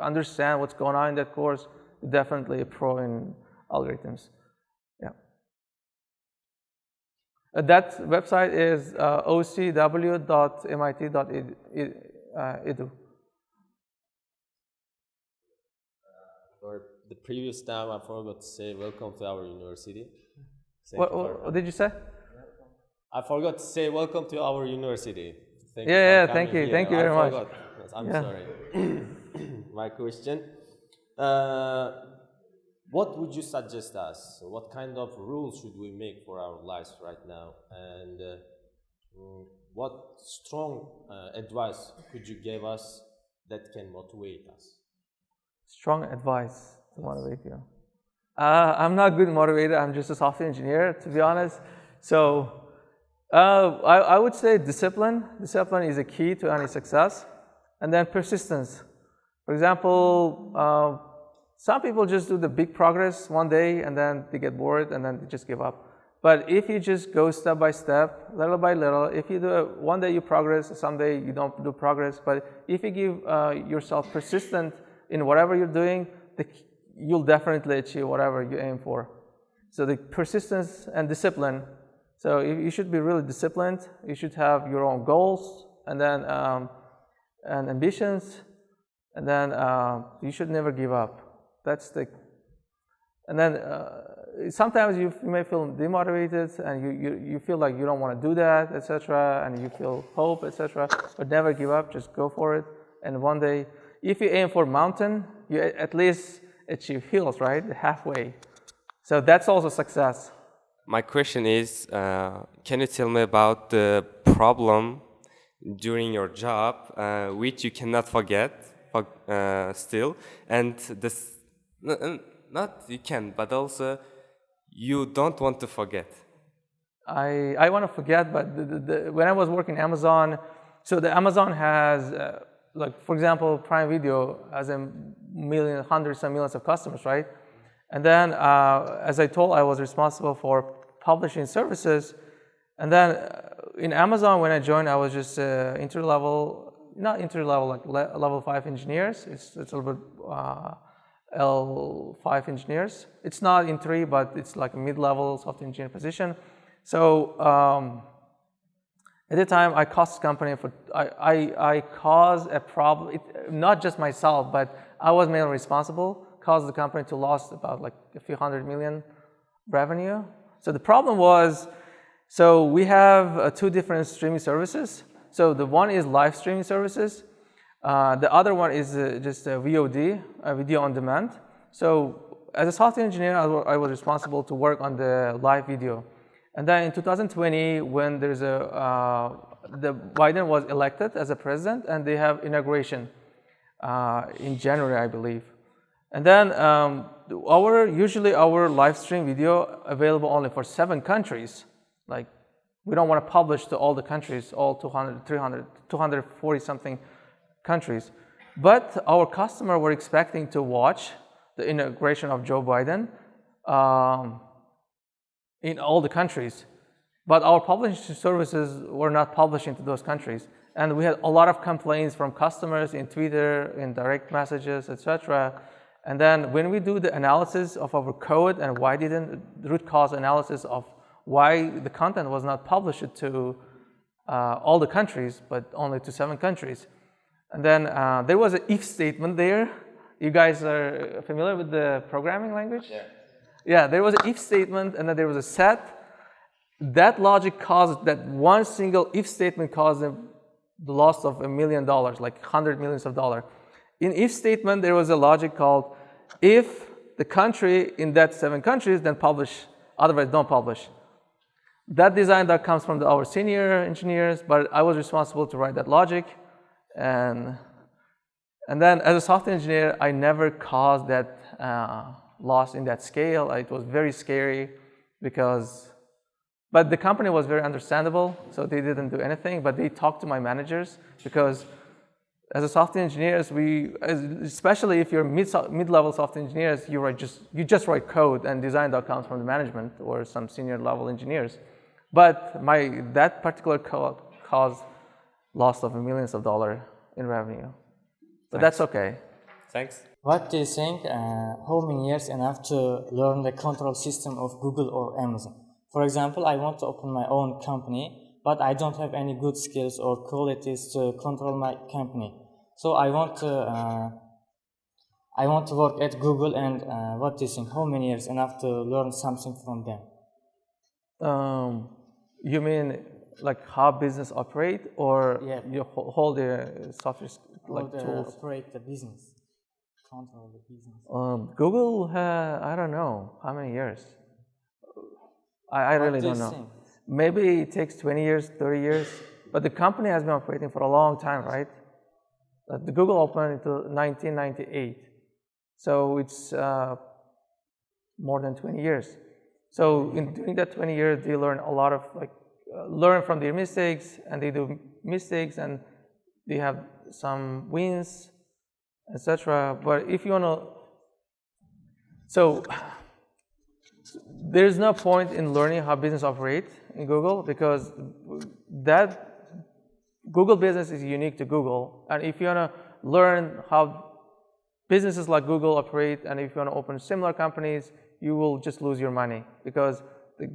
understand what's going on in that course, you're definitely a pro in algorithms. Yeah. That website is ocw.mit.edu. For the previous time, I forgot to say welcome to our university. What did you say? I forgot to say welcome to our university. Thank you very much. Yes, I'm sorry. My question, what would you suggest us? What kind of rules should we make for our lives right now? And what strong advice could you give us that can motivate us? Strong advice to motivate you. I'm not a good motivator. I'm just a software engineer, to be honest. So I would say discipline. Discipline is a key to any success. And then persistence. For example, some people just do the big progress one day and then they get bored and then they just give up. But if you just go step by step, little by little, if you do one day you progress, someday you don't do progress. But if you give yourself persistent in whatever you're doing, you'll definitely achieve whatever you aim for. So the persistence and discipline. So you should be really disciplined. You should have your own goals and then and ambitions, and then you should never give up. That's the. And then sometimes you may feel demotivated and you feel like you don't want to do that, etc. And you feel hope, etc. But never give up. Just go for it. And one day, if you aim for mountain, you at least achieve hills, right? Halfway. So that's also success. My question is, can you tell me about the problem during your job, which you cannot forget still, and this not you can, but also you don't want to forget. I want to forget, but when I was working Amazon, so the Amazon has like, for example, Prime Video has hundreds of millions of customers, right? And then, as I told, I was responsible for publishing services. And then in Amazon, when I joined, I was just not entry-level, like level 5 engineers. It's a little bit L5 engineers. It's not in 3, but it's like a mid-level software engineer position. So at the time, I caused the company I caused a problem, not just myself, but I was mainly responsible, caused the company to lose about like a few $100 million revenue. So the problem was, so we have 2 different streaming services. So the one is live streaming services. The other one is just a VOD, a video on demand. So as a software engineer, I was responsible to work on the live video. And then in 2020, when there's Biden was elected as a president, and they have inauguration in January, I believe. And then usually our live stream video available only for 7 countries. Like, we don't want to publish to all the countries, all 200, 300, 240 something countries. But our customer were expecting to watch the inauguration of Joe Biden in all the countries. But our publishing services were not publishing to those countries. And we had a lot of complaints from customers in Twitter, in direct messages, etc. And then when we do the analysis of our code and why didn't, the root cause analysis of why the content was not published to all the countries, but only to 7 countries. And then there was an if statement there. You guys are familiar with the programming language? Yeah. Yeah, there was an if statement, and then there was a set. That logic caused, that one single if statement caused them the loss of $1 million, like $100 million. In if statement, there was a logic called if the country in that 7 countries, then publish, otherwise don't publish. That design that comes from our senior engineers, but I was responsible to write that logic. And then as a software engineer, I never caused that loss in that scale. It was very scary but the company was very understandable, so they didn't do anything, but they talked to my managers, because as a software engineers, especially if you're mid-level software engineers, you just write code, and design that comes from the management or some senior level engineers. But that particular code caused loss of millions of dollars in revenue. But that's okay. Thanks. What do you think, how many years enough to learn the control system of Google or Amazon? For example, I want to open my own company, but I don't have any good skills or qualities to control my company. So I want to work at Google, and what do you think, how many years enough to learn something from them? You mean like how business operate, or you hold the software like tools? Operate the business, control the business. Google, I don't know how many years. I really don't know. Think? Maybe it takes 20 years, 30 years, but the company has been operating for a long time, right? The Google opened into 1998, so it's more than 20 years. So during that 20 years, they learn a lot of learn from their mistakes, and they do mistakes, and they have some wins, etc. But if you wanna, so there's no point in learning how business operates in Google, because that Google business is unique to Google. And if you wanna learn how businesses like Google operate, and if you wanna open similar companies, you will just lose your money, because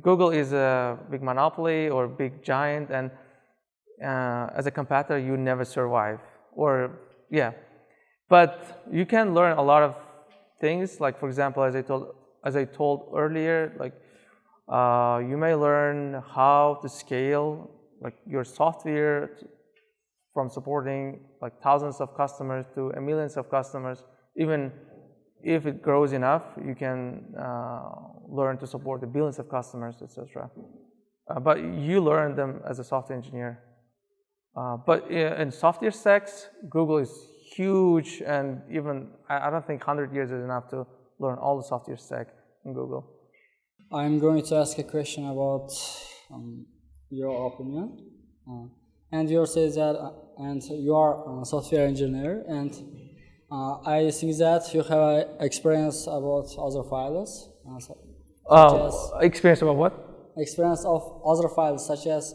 Google is a big monopoly or big giant, and as a competitor, you never survive. But you can learn a lot of things. Like, for example, as I told earlier, you may learn how to scale your software from supporting thousands of customers to millions of customers. Even if it grows enough, you can learn to support the billions of customers, etc. But you learn them as a software engineer. But in software stacks, Google is huge, and even I don't think 100 years is enough to learn all the software stack in Google. I'm going to ask a question about your opinion. And you say that, and you are a software engineer, and I think that you have experience about other files. Experience about what? Experience of other files such as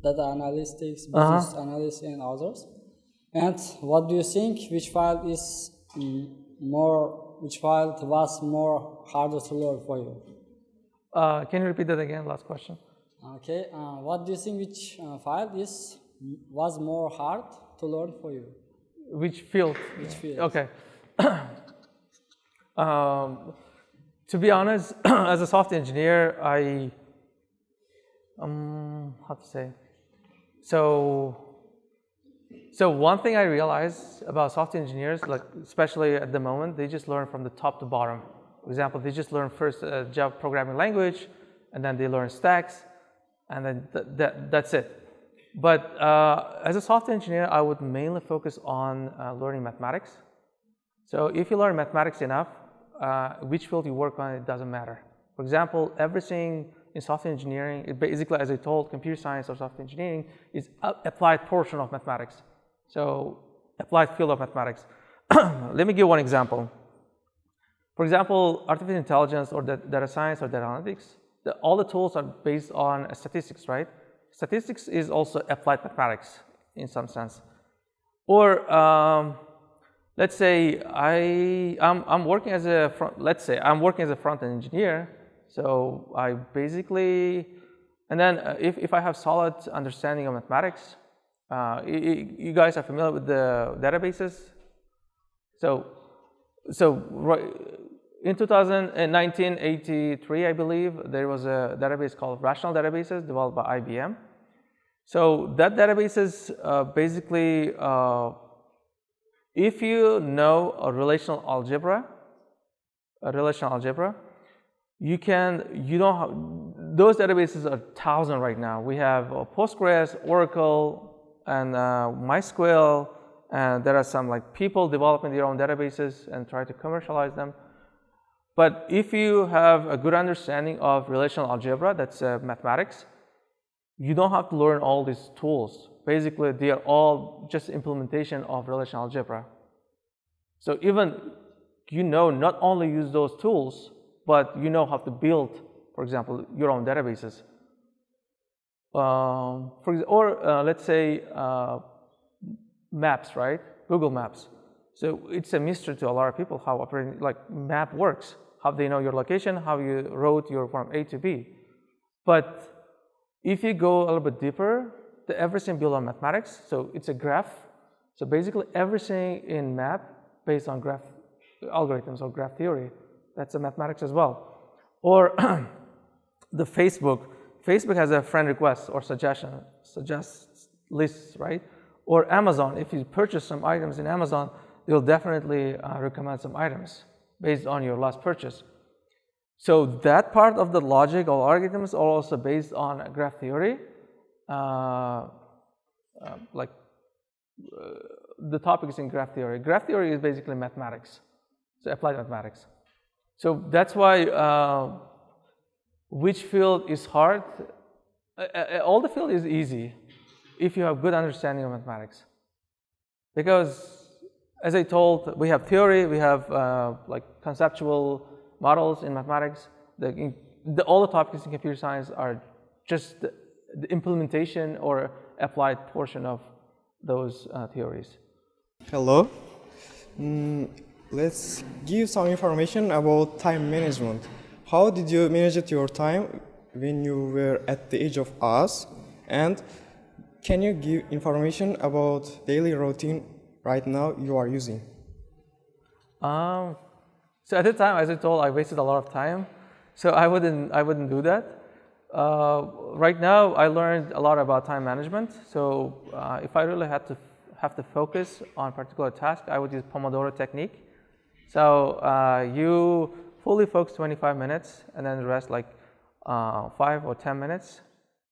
data analytics, business analysis, and others. And what do you think? Which file is which file was more harder to learn for you? Can you repeat that again? Last question. Okay. What do you think? Which file was more hard to learn for you? Which field? Which field? Okay. To be honest, as a software engineer, how to say? So one thing I realized about software engineers, like especially at the moment, they just learn from the top to bottom. For example, they just learn first Java programming language, and then they learn stacks, and then that's it. But as a software engineer, I would mainly focus on learning mathematics. So if you learn mathematics enough, which field you work on, it doesn't matter. For example, everything in software engineering, it basically, as I told, computer science or software engineering is an applied portion of mathematics. So applied field of mathematics. Let me give one example. For example, artificial intelligence or data science or data analytics, all the tools are based on statistics, right? Statistics is also applied mathematics in some sense. Or let's say I'm working as a front-end engineer. So I basically, and then if I have solid understanding of mathematics, you guys are familiar with the databases. So right, in 1983, I believe, there was a database called Rational Databases developed by IBM. So that databases basically, if you know a relational algebra, those databases are 1,000 right now. We have Postgres, Oracle, and MySQL, and there are some like people developing their own databases and try to commercialize them. But if you have a good understanding of relational algebra, that's mathematics, you don't have to learn all these tools. Basically, they are all just implementation of relational algebra. So even not only use those tools, but you know how to build, for example, your own databases. Let's say maps, right? Google Maps. So it's a mystery to a lot of people how map works, how they know your location, how you wrote from A to B. But if you go a little bit deeper, everything built on mathematics. So it's a graph. So basically everything in map based on graph algorithms or graph theory. That's a mathematics as well. Or the Facebook has a friend request or suggest lists, right? Or Amazon, if you purchase some items in Amazon, they'll definitely recommend some items based on your last purchase. So that part of the logic or algorithms are also based on graph theory. The topic is in graph theory. Graph theory is basically mathematics, so applied mathematics. So that's why which field is hard? All the field is easy if you have good understanding of mathematics. Because as I told, we have theory, we have conceptual models in mathematics. All the topics in computer science are just the implementation or applied portion of those theories. Hello. Let's give some information about time management. How did you manage your time when you were at the age of us? And can you give information about daily routine right now you are using? So at the time, as I told, I wasted a lot of time. So I wouldn't do that. Right now, I learned a lot about time management. So if I really have to focus on a particular task, I would use Pomodoro technique. So you fully focus 25 minutes and then rest 5 or 10 minutes.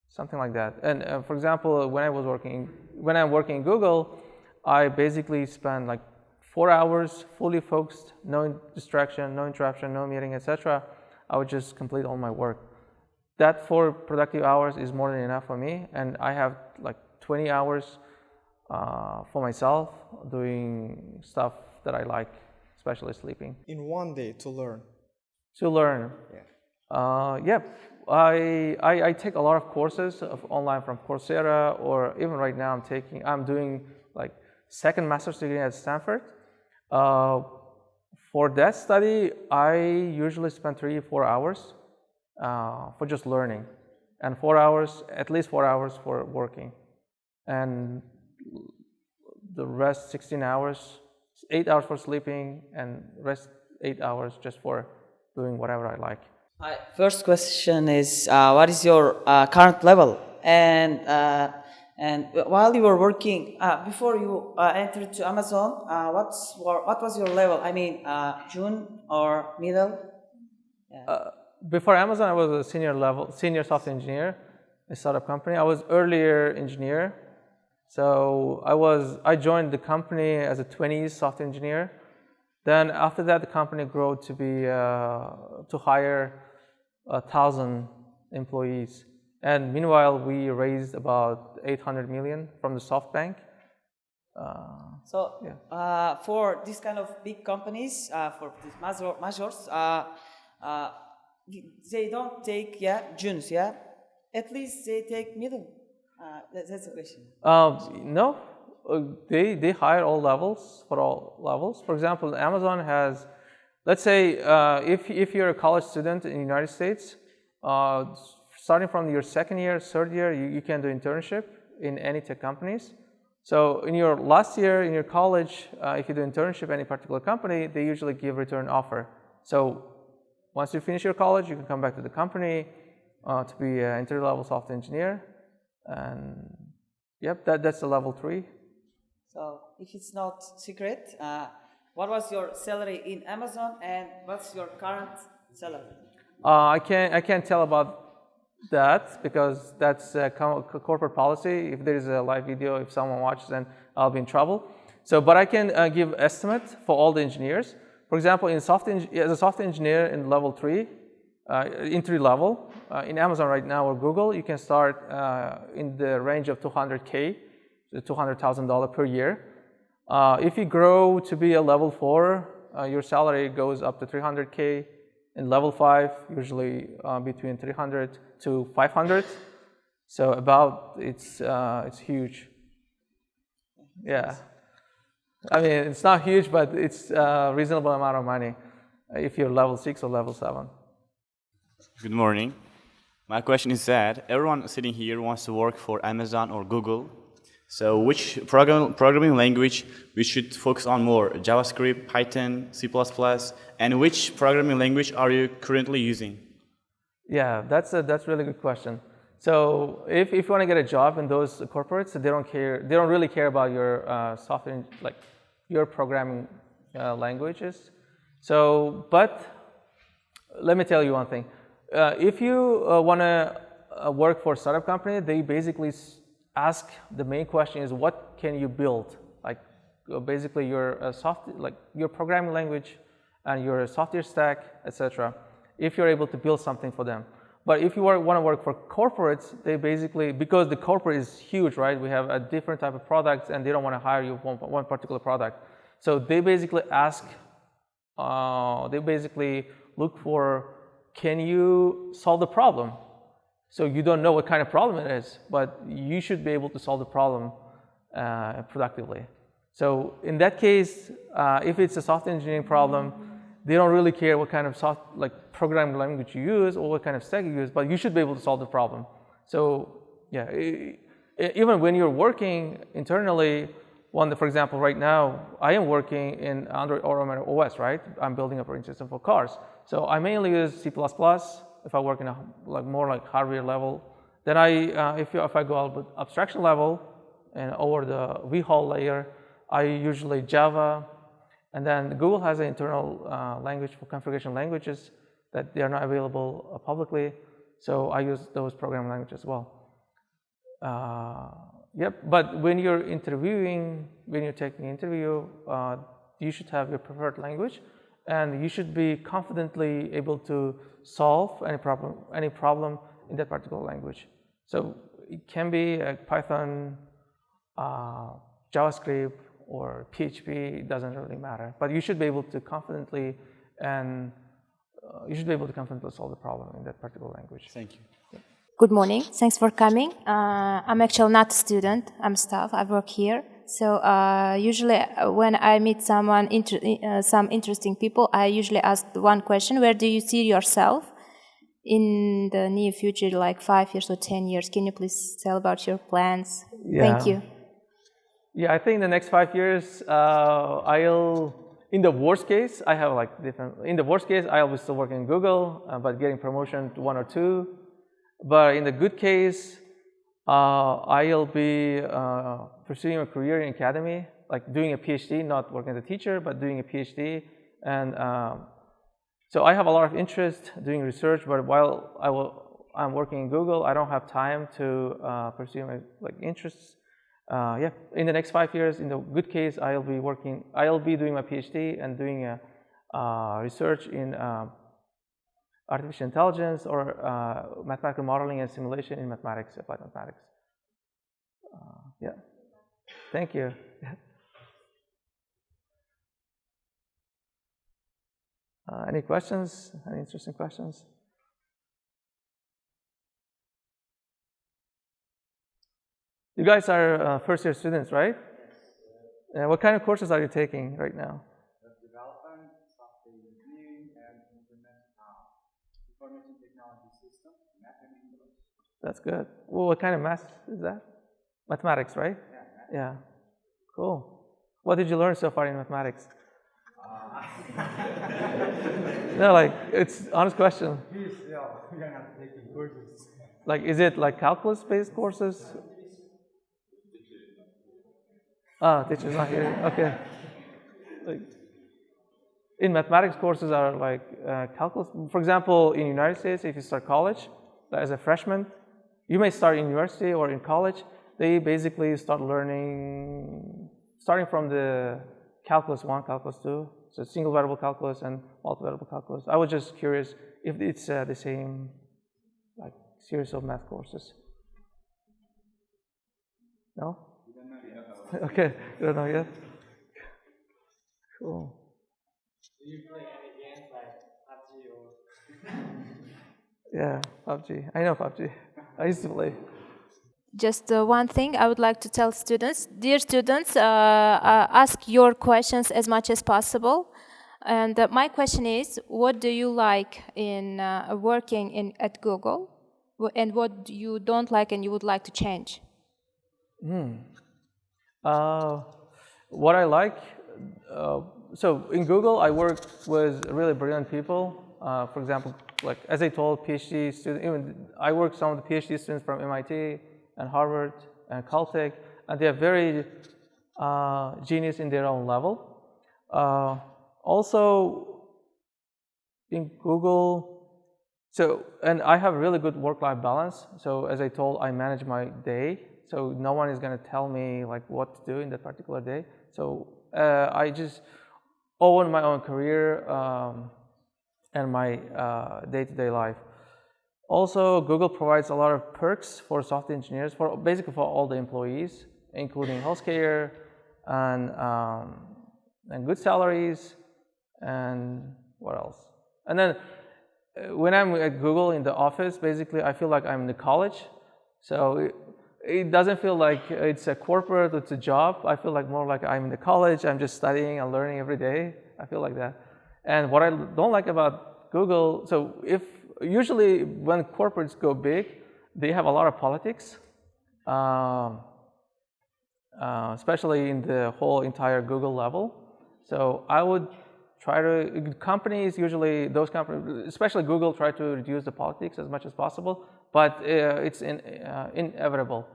something like that. And for example, when I'm working in Google, I basically spend like 4 hours fully focused, no distraction, no interruption, no meeting, etc. I would just complete all my work. That 4 productive hours is more than enough for me, and I have like 20 hours for myself doing stuff that I like, especially sleeping. In one day to learn? To learn? Yeah. I take a lot of courses online from Coursera, or even right now I'm doing like second master's degree at Stanford. For that study, I usually spend 3 or 4 hours for just learning, and at least 4 hours for working, and the rest 16 hours, 8 hours for sleeping, and rest 8 hours just for doing whatever I like. My first question is, what is your current level? And while you were working, before you entered to Amazon, what was your level? I mean, June or middle? Yeah. Before Amazon, I was a senior software engineer in a startup company. I was earlier engineer. So I joined the company as a 20s software engineer. Then after that, the company grew to hire 1,000 employees. And meanwhile, we raised about 800 million from the SoftBank. For this kind of big companies, for these majors, they don't take Junes, At least they take middle. That's the question. No, they hire all levels, for all levels. For example, Amazon has, let's say, if you're a college student in the United States, starting from your second year, third year, you can do internship in any tech companies. So in your last year in your college, if you do internship in any particular company, they usually give return offer. So once you finish your college, you can come back to the company to be an entry-level software engineer. And yep, that's the level 3. So if it's not secret, what was your salary in Amazon and what's your current salary? I can't tell about that because that's a corporate policy. If there is a live video, if someone watches, then I'll be in trouble. So, but I can give estimate for all the engineers. For example, as a software engineer in level 3, entry level, in Amazon right now or Google, you can start in the range of $200K, $200,000 per year. If you grow to be a level 4, your salary goes up to $300K. In level 5, usually between 300 to 500. So it's huge. Yeah. I mean, it's not huge, but it's a reasonable amount of money if you're level 6 or level 7. Good morning. My question is that everyone sitting here wants to work for Amazon or Google. So which programming language we should focus on more? JavaScript, Python, C++, and which programming language are you currently using? Yeah, that's a really good question. So if you want to get a job in those corporates, they don't really care about your software, like your programming languages. So, but let me tell you one thing. If you want to work for a startup company, they basically ask, the main question is, what can you build? Like basically your your programming language and your software stack, etc. If you're able to build something for them. But if you want to work for corporates, they basically, because the corporate is huge, right? We have a different type of products and they don't want to hire you for one particular product. So they basically ask, they basically look for, can you solve the problem? So you don't know what kind of problem it is, but you should be able to solve the problem productively. So in that case, if it's a software engineering problem, they don't really care what kind of programming language you use or what kind of stack you use, but you should be able to solve the problem. So yeah, even when you're working internally, for example, right now, I am working in Android Automotive OS, right? I'm building operating system for cars. So I mainly use C++. If I work in a more like hardware level, then if I go out with abstraction level and over the vHOL layer, I usually Java, and then Google has an internal language for configuration languages that they are not available publicly, so I use those programming languages as well. Yep, but when you're interviewing, when you're taking an interview, you should have your preferred language, and you should be confidently able to solve any problem in that particular language. So it can be Python, JavaScript, or PHP. It doesn't really matter, but you should be able to confidently solve the problem in that particular language. Thank you. Yeah. Good morning. Thanks for coming. I'm actually not a student. I'm staff. I work here. So usually when I meet someone, some interesting people, I usually ask one question: where do you see yourself in the near future, like 5 years or 10 years? Can you please tell about your plans? Yeah. Thank you. Yeah, I think the next 5 years, in the worst case, I have like different. In the worst case, I'll be still working in Google, but getting promotion to 1 or 2. But in the good case, I'll be pursuing a career in academy, like doing a PhD, not working as a teacher, but doing a PhD. And so I have a lot of interest doing research, but while I'm working in Google, I don't have time to pursue my interests. Yeah, in the next 5 years, in the good case, I'll be doing my PhD and doing a research in artificial intelligence or mathematical modeling and simulation in mathematics, applied mathematics. Yeah, thank you. Any questions? Any interesting questions? You guys are first-year students, right? What kind of courses are you taking right now? Development, software engineering, and information technology system, math and English. That's good. Well, what kind of math is that? Mathematics, right? Yeah. Cool. What did you learn so far in mathematics? No, like, it's an honest question. We're not taking courses. Like, is it like calculus-based courses? Teacher's not here. Okay. Like, in mathematics, courses are like calculus. For example, in the United States, if you start college as a freshman, you may start in university or in college. They basically start learning, starting from the calculus 1, calculus 2, so single variable calculus and multi-variable calculus. I was just curious if it's the same like series of math courses. No? Okay, you don't know yet? Cool. Do you play any games like PUBG or? Yeah, PUBG. I know PUBG. I used to play. Just one thing I would like to tell students. Dear students, ask your questions as much as possible. And my question is, what do you like in working at Google? And what you don't like and you would like to change? What I like, so in Google, I work with really brilliant people. For example, like as I told, PhD students, even I work with some of the PhD students from MIT and Harvard and Caltech, and they are very genius in their own level. Also, in Google, and I have really good work-life balance. So as I told, I manage my day. So no one is going to tell me like what to do in that particular day. So I just own my own career and my day-to-day life. Also, Google provides a lot of perks for software engineers, basically for all the employees, including healthcare and good salaries, and what else? And then when I'm at Google in the office, basically I feel like I'm in the college. So it doesn't feel like it's a corporate, it's a job. I feel like more like I'm in the college, I'm just studying and learning every day. I feel like that. And what I don't like about Google, so usually when corporates go big, they have a lot of politics, especially in the whole entire Google level. So I would try to, those companies, especially Google, try to reduce the politics as much as possible, but it's inevitable.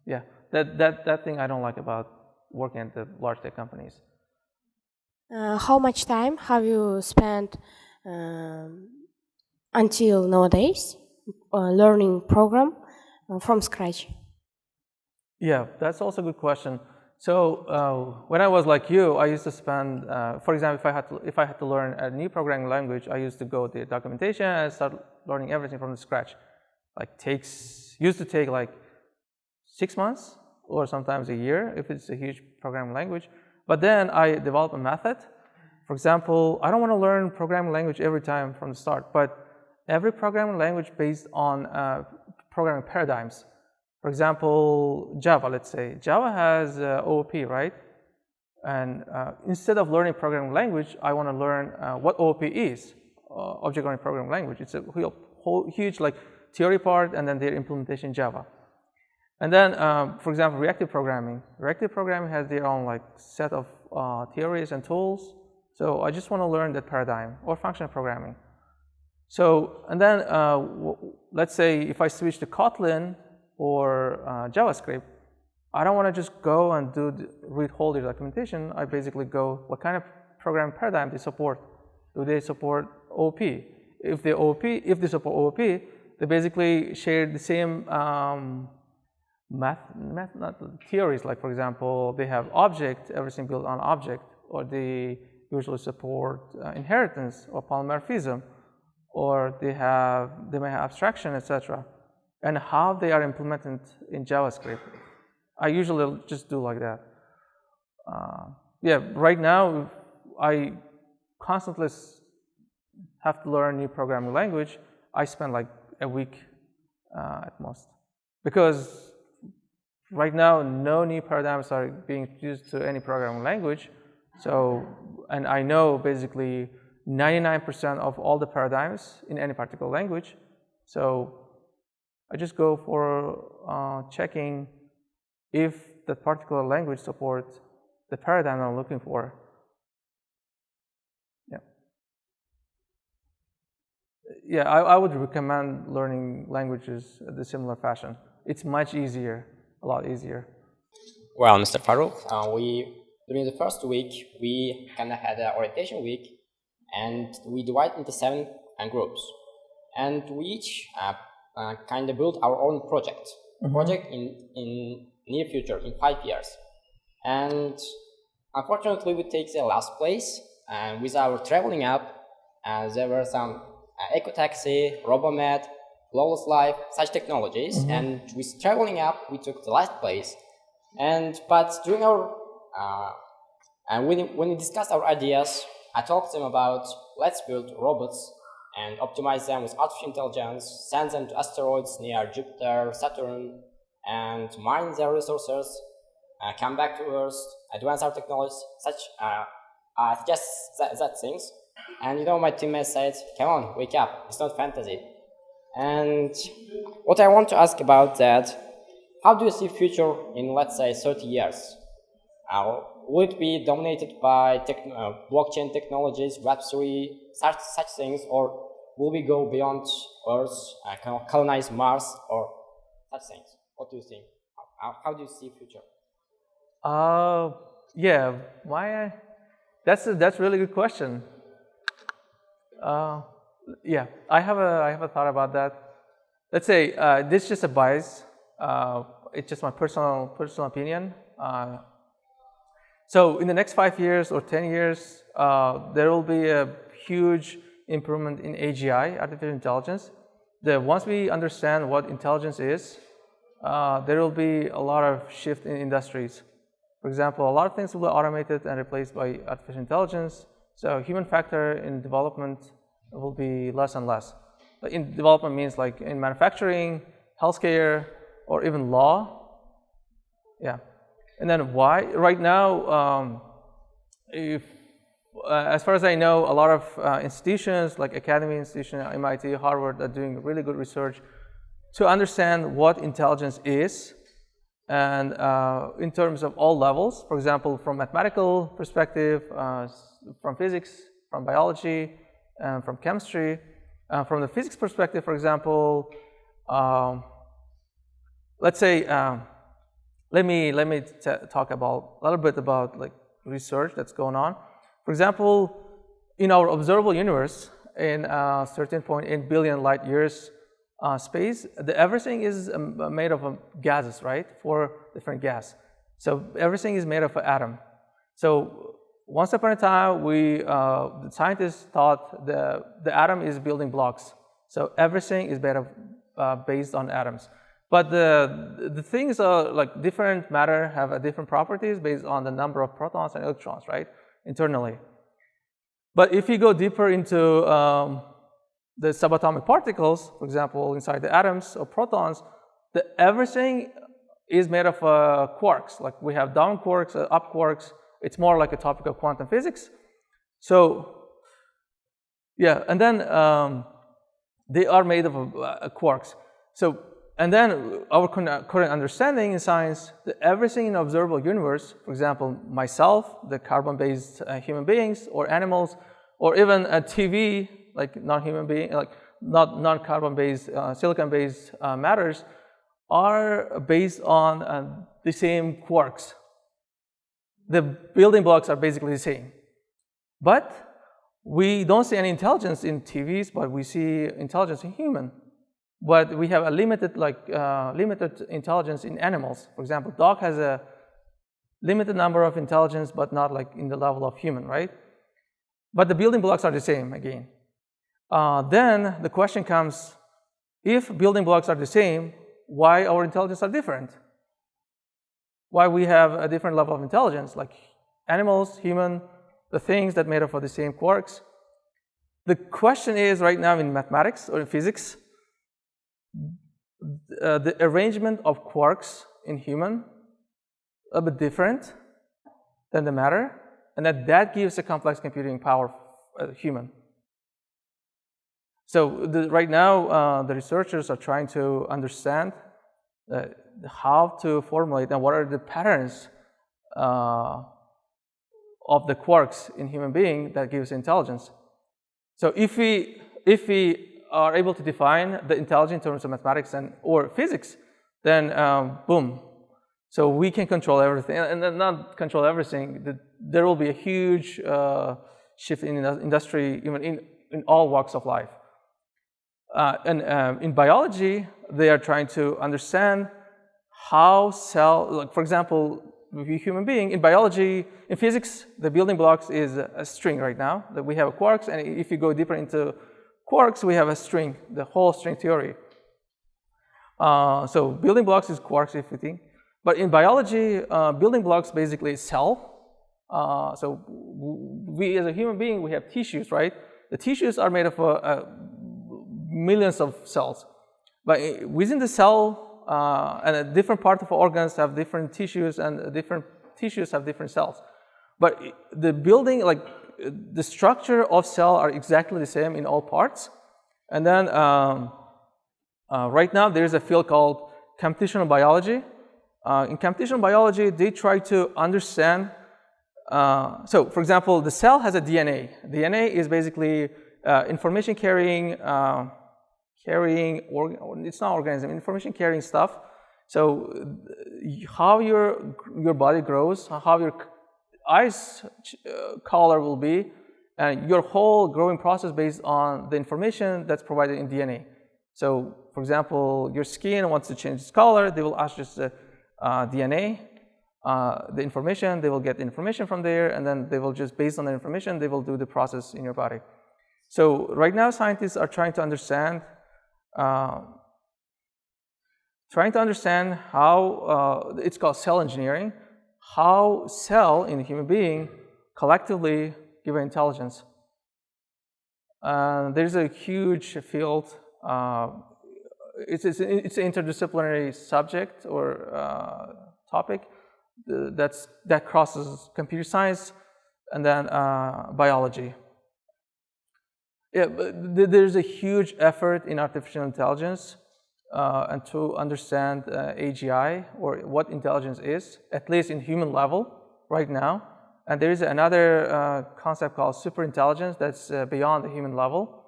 Yeah, that thing I don't like about working at the large tech companies. How much time have you spent until nowadays learning program from scratch? Yeah, that's also a good question. So when I was like you, I used to spend, for example, if I had to learn a new programming language, I used to go to the documentation and start learning everything from the scratch. Like used to take like 6 months or sometimes a year if it's a huge programming language. But then I developed a method. For example, I don't want to learn programming language every time from the start, but every programming language based on programming paradigms. For example, Java, let's say. Java has OOP, right? And instead of learning programming language, I want to learn what OOP is, object-oriented programming language. It's a whole huge like theory part and then their implementation in Java. And then, for example, reactive programming. Reactive programming has their own like set of theories and tools. So I just want to learn that paradigm, or functional programming. So, and then let's say if I switch to Kotlin or JavaScript, I don't want to just go and read whole their documentation. I basically go, what kind of programming paradigm they support? Do they support OOP? If they support OOP, they basically share the same theories. Like for example, they have object, everything built on object, or they usually support inheritance or polymorphism, or they may have abstraction, etc. And how they are implemented in JavaScript. I usually just do like that. Yeah, right now I constantly have to learn new programming language. I spend like a week at most, because right now no new paradigms are being introduced to any programming language. So, and I know basically 99% of all the paradigms in any particular language. So I just go for checking if that particular language supports the paradigm I'm looking for. Yeah. Yeah, I would recommend learning languages in a similar fashion. It's much easier, a lot easier. Well, Mr. Farruh, during the first week, we kind of had an orientation week, and we divide into 7 groups. And we each kind of build our own project, in near future, in 5 years. And unfortunately, we take the last place with our traveling app. There were some Eco Taxi, Robomed, Flawless Life, such technologies. And with traveling app, we took the last place. But during our when we discussed our ideas, I talked to them about let's build robots and optimize them with artificial intelligence, send them to asteroids near Jupiter, Saturn, and mine their resources, come back to Earth, advance our technologies, just that things. And you know, my teammates said, come on, wake up, it's not fantasy. And what I want to ask about that, how do you see future in, let's say, 30 years? Will it be dominated by blockchain technologies, Web3, such things, or will we go beyond Earth, colonize Mars, or such things? What do you think? How do you see future? Yeah, that's a really good question. Yeah, I have a thought about that. Let's say this is just a bias. It's just my personal opinion. So in the next 5 years or 10 years, there will be a huge improvement in AGI, artificial intelligence. Once we understand what intelligence is, there will be a lot of shift in industries. For example, a lot of things will be automated and replaced by artificial intelligence. So human factor in development will be less and less. But in development means like in manufacturing, healthcare, or even law. Yeah. And then why? Right now, as far as I know, a lot of institutions like academy institutions, MIT, Harvard, are doing really good research to understand what intelligence is, and in terms of all levels. For example, from mathematical perspective, from physics, from biology, from chemistry. From the physics perspective, for example, let's say, let me talk about a little bit about like research that's going on. For example, in our observable universe, in 13.8 billion light years, space, everything is made of gases, right? 4 different gas. So everything is made of an atom. So once upon a time, the scientists thought the atom is building blocks. So everything is made of, based on atoms. But the things are like different matter have different properties based on the number of protons and electrons, right? Internally. But if you go deeper into the subatomic particles, for example, inside the atoms or protons, everything is made of quarks. Like we have down quarks, up quarks. It's more like a topic of quantum physics. So, yeah, and then they are made of quarks. So, and then our current understanding in science, that everything in the observable universe, for example, myself, the carbon-based human beings or animals, or even a TV, like non-human being, like non-carbon-based, silicon-based matters, are based on the same quarks. The building blocks are basically the same. But we don't see any intelligence in TVs, but we see intelligence in human. But we have a limited intelligence in animals. For example, dog has a limited number of intelligence, but not like in the level of human, right? But the building blocks are the same again. Then the question comes, if building blocks are the same, why our intelligence are different? Why we have a different level of intelligence, like animals, human, the things that made up of the same quarks. The question is right now in mathematics or in physics, the arrangement of quarks in human a bit different than the matter, and that gives a complex computing power human. So right now, the researchers are trying to understand how to formulate and what are the patterns of the quarks in human being that gives intelligence. So if we are able to define the intelligence in terms of mathematics or physics, then boom. So we can control everything, and then not control everything. There will be a huge shift in industry, even in all walks of life. In biology, they are trying to understand how like for example, with a human being, in biology, in physics, the building blocks is a string right now, that we have quarks, and if you go deeper into quarks, we have a string, the whole string theory. So building blocks is quarks, if you think. But in biology, building blocks basically is cell. So we as a human being, we have tissues, right? The tissues are made of millions of cells. But within the cell, and a different part of organs have different tissues, and different tissues have different cells. But the building, like the structure of cell are exactly the same in all parts. And then right now there's a field called computational biology. In computational biology, they try to understand, so for example, the cell has a DNA. DNA is basically information carrying, it's not organism, information carrying stuff. So how your body grows, how your eyes color will be, and your whole growing process based on the information that's provided in DNA. So for example, your skin wants to change its color, they will ask just the DNA, the information, they will get the information from there, and then they will just, based on the information, they will do the process in your body. So right now scientists are trying to understand how, it's called cell engineering, how cell in a human being collectively give intelligence. There's a huge field, it's an interdisciplinary subject or topic that crosses computer science and then biology. Yeah, but there's a huge effort in artificial intelligence and to understand AGI, or what intelligence is, at least in human level right now. And there is another concept called superintelligence that's beyond the human level,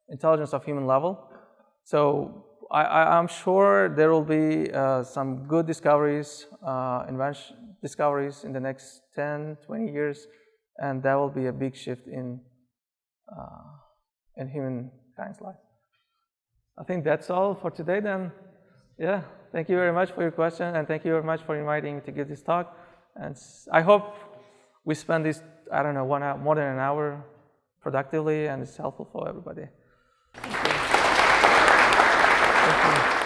intelligence of human level. So I'm sure there will be some good discoveries, discoveries in the next 10, 20 years, and that will be a big shift in humankind's life. I think that's all for today then. Yeah, thank you very much for your question, and thank you very much for inviting me to give this talk. And I hope we spend this, I don't know, 1 hour, more than an hour productively, and it's helpful for everybody. Thank you. Thank you.